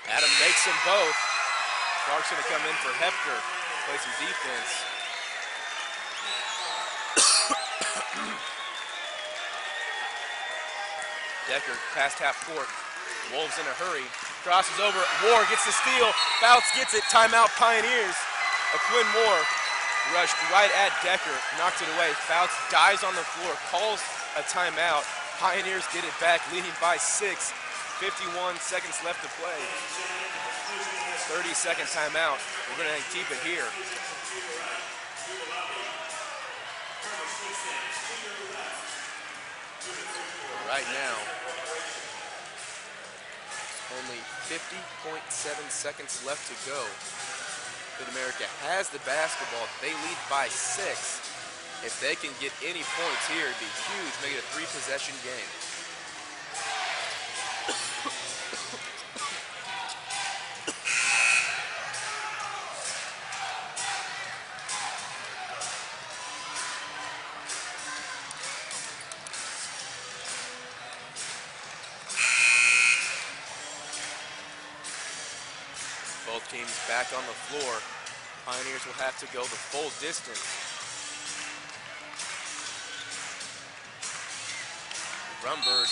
B: Adam makes them both. Clark's going to come in for Hepker, play some defense. Decker past half court. Wolves in a hurry. Crosses over. Moore gets the steal. Fouts gets it. Timeout Pioneers. Quinn Moore rushed right at Decker. Knocked it away. Fouts dives on the floor. Calls a timeout. Pioneers get it back, leading by 6. 51 seconds left to play. 30-second timeout. We're going to keep it here. Right now, only 50.7 seconds left to go. Mid-America has the basketball. They lead by 6. If they can get any points here, it'd be huge. Make it a 3-possession game. Both teams back on the floor. Pioneers will have to go the full distance. Rumberg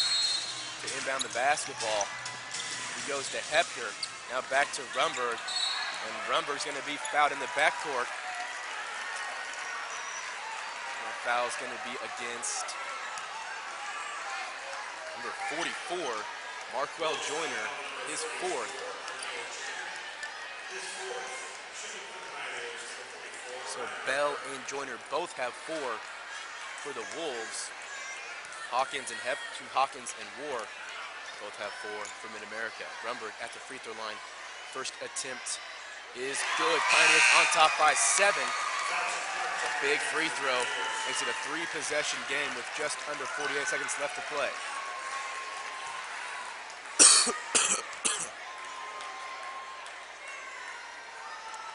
B: to inbound the basketball. He goes to Hepker. Now back to Rumberg. And Rumberg's going to be fouled in the backcourt. That foul's going to be against number 44, Marquel Joyner, his 4th. So Bell and Joyner both have 4 for the Wolves. Hawkins and War both have 4 for Mid-America. Rumberg at the free throw line. First attempt is good. Pioneers on top by 7. A big free throw makes it a 3-possession game with just under 48 seconds left to play.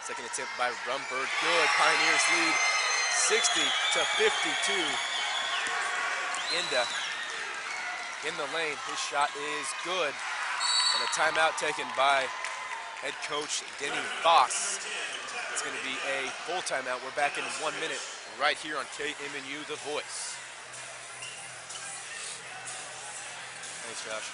B: Second attempt by Rumberg, good. Pioneers lead 60-52. Inda in the lane, his shot is good. And a timeout taken by head coach Denny Foss. It's going to be a full timeout. We're back in 1 minute right here on KMNU, The Voice. Thanks, Josh.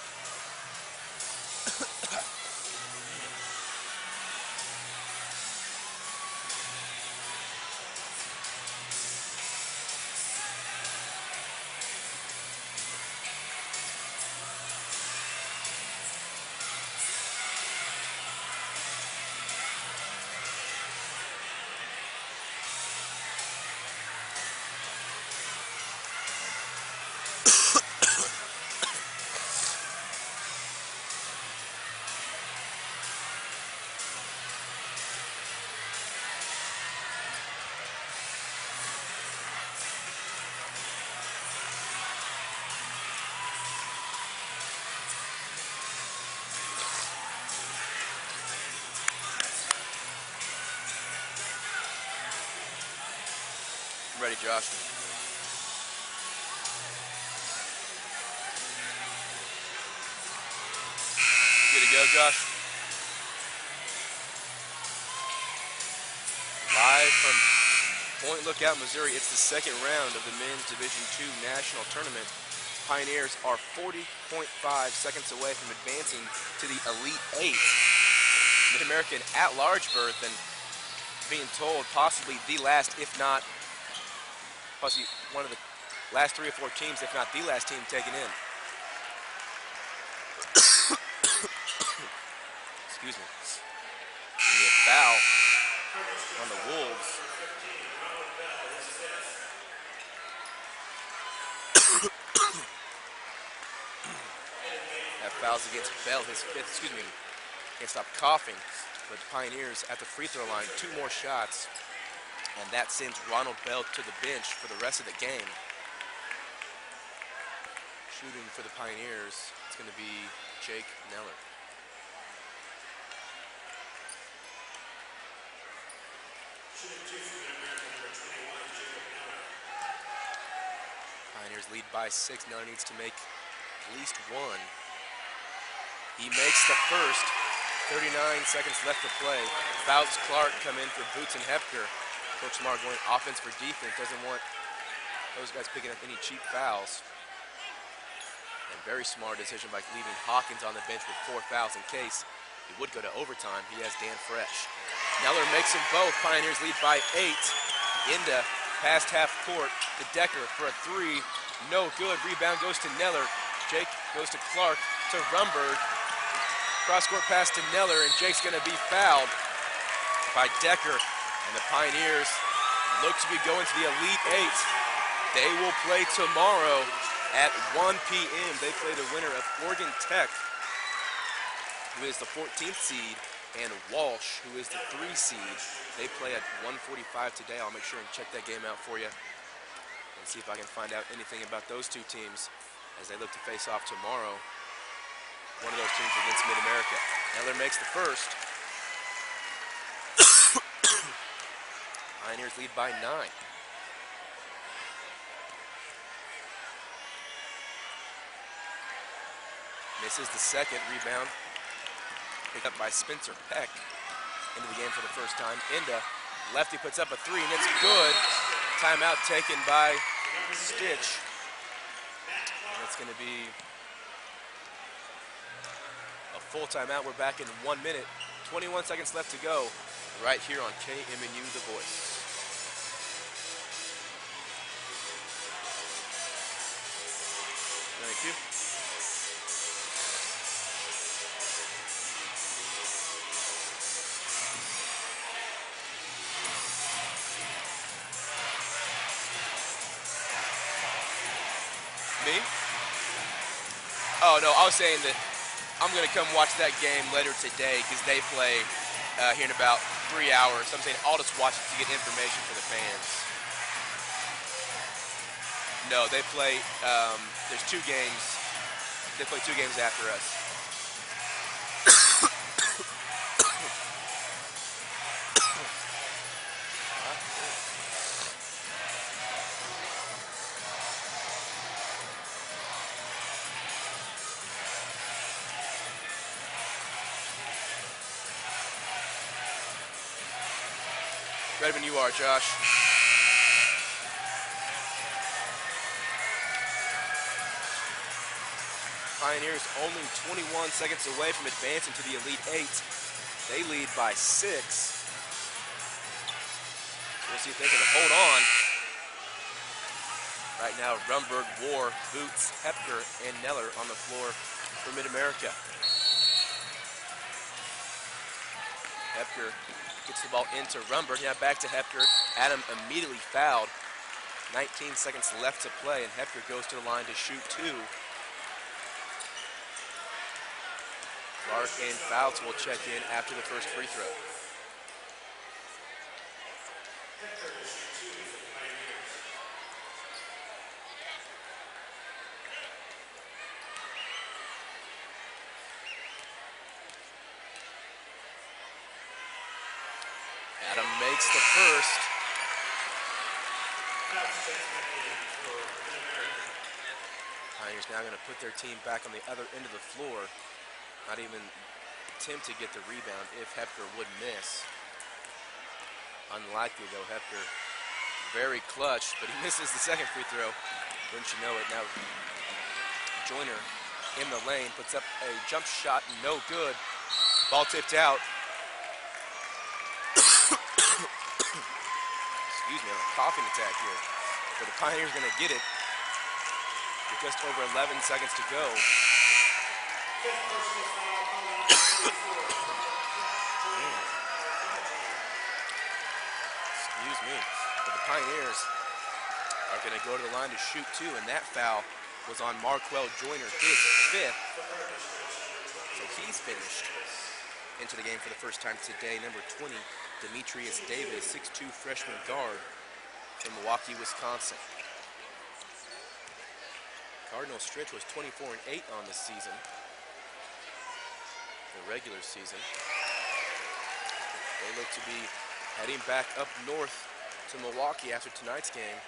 B: Ready, Josh. Good to go, Josh. Live from Point Lookout, Missouri. It's the second round of the Men's Division II National Tournament. Pioneers are 40.5 seconds away from advancing to the Elite 8. Mid-American at-large berth, and being told possibly the last, if not possibly one of the last 3 or 4 teams, if not the last team taken in. Excuse me. A foul on the Wolves. That foul's against Bell, his 5th. Excuse me. Can't stop coughing. But the Pioneers at the free throw line, 2 more shots. And that sends Ronald Bell to the bench for the rest of the game. Shooting for the Pioneers, it's going to be Jake Neller. Pioneers lead by 6. Neller needs to make at least one. He makes the first. 39 seconds left to play. Fouts, Clark come in for Boots and Hepker. Coach Lamar going offense for defense. Doesn't want those guys picking up any cheap fouls. And very smart decision by leaving Hawkins on the bench with 4 fouls in case he would go to overtime. He has Dan Fresh. Neller makes them both. Pioneers lead by 8. Into past half court to Decker for a 3. No good. Rebound goes to Neller. Jake goes to Clark to Rumberg. Cross-court pass to Neller, and Jake's going to be fouled by Decker. And the Pioneers look to be going to the Elite 8. They will play tomorrow at 1 p.m. They play the winner of Oregon Tech, who is the 14th seed, and Walsh, who is the 3 seed. They play at 1:45 today. I'll make sure and check that game out for you and see if I can find out anything about those two teams as they look to face off tomorrow. One of those teams against Mid-America. Neller makes the first. Pioneers lead by 9. Misses the second. Rebound picked up by Spencer Peck into the game for the first time. Into lefty puts up a 3, and it's good. Timeout taken by Stitch. And it's going to be a full timeout. We're back in 1 minute. 21 seconds left to go right here on KMNU The Voice. Thank you. Me? Oh, no, I was saying that I'm going to come watch that game later today because they play here in about 3 hours. So I'm saying I'll just watch it to get information for the fans. No, they play, there's 2 games. They play 2 games after us. Ready when you are, Josh. Pioneers only 21 seconds away from advancing to the Elite 8. They lead by 6. We'll see if they can hold on. Right now, Rumberg, War, Boots, Hepker, and Neller on the floor for Mid-America. Hepker gets the ball into Rumberg. Now back to Hepker. Adam immediately fouled. 19 seconds left to play, and Hepker goes to the line to shoot 2. Clark and Fouts will check in after the first free throw. Adam makes the first. Pioneers now going to put their team back on the other end of the floor. Not even attempt to get the rebound if Hepker would miss. Unlikely though, Hepker very clutch, but he misses the second free throw. Wouldn't you know it, now Joyner in the lane, puts up a jump shot, no good. Ball tipped out. Excuse me, a coughing attack here. But the Pioneers gonna get it with just over 11 seconds to go. Excuse me. But the Pioneers are going to go to the line to shoot 2, and that foul was on Marquel Joyner, his 5th. So he's finished into the game for the first time today. Number 20, Demetrius Davis, 6'2" freshman guard from Milwaukee, Wisconsin. Cardinal Stritch was 24-8 on the season, the regular season. They look to be heading back up north to Milwaukee after today's game.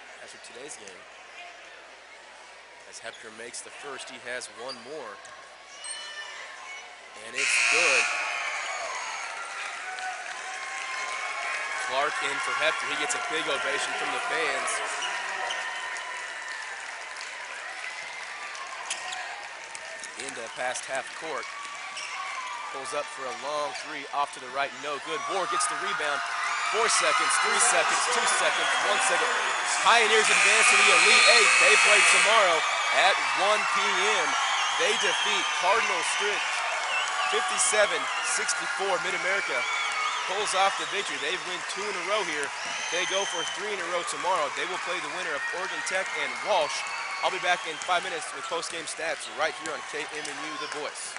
B: As Hepker makes the first, he has one more. And it's good. Clark in for Hepker. He gets a big ovation from the fans. Into past half court. Pulls up for a long three off to the right. No good. Ward gets the rebound. 4 seconds, 3 seconds, 2 seconds, 1 second. Pioneers advance to the Elite Eight. They play tomorrow at 1 p.m. They defeat Cardinal Stritch 57-64. Mid-America pulls off the victory. They win 2 in a row here. They go for 3 in a row tomorrow. They will play the winner of Oregon Tech and Walsh. I'll be back in 5 minutes with post-game stats right here on KMNU The Voice.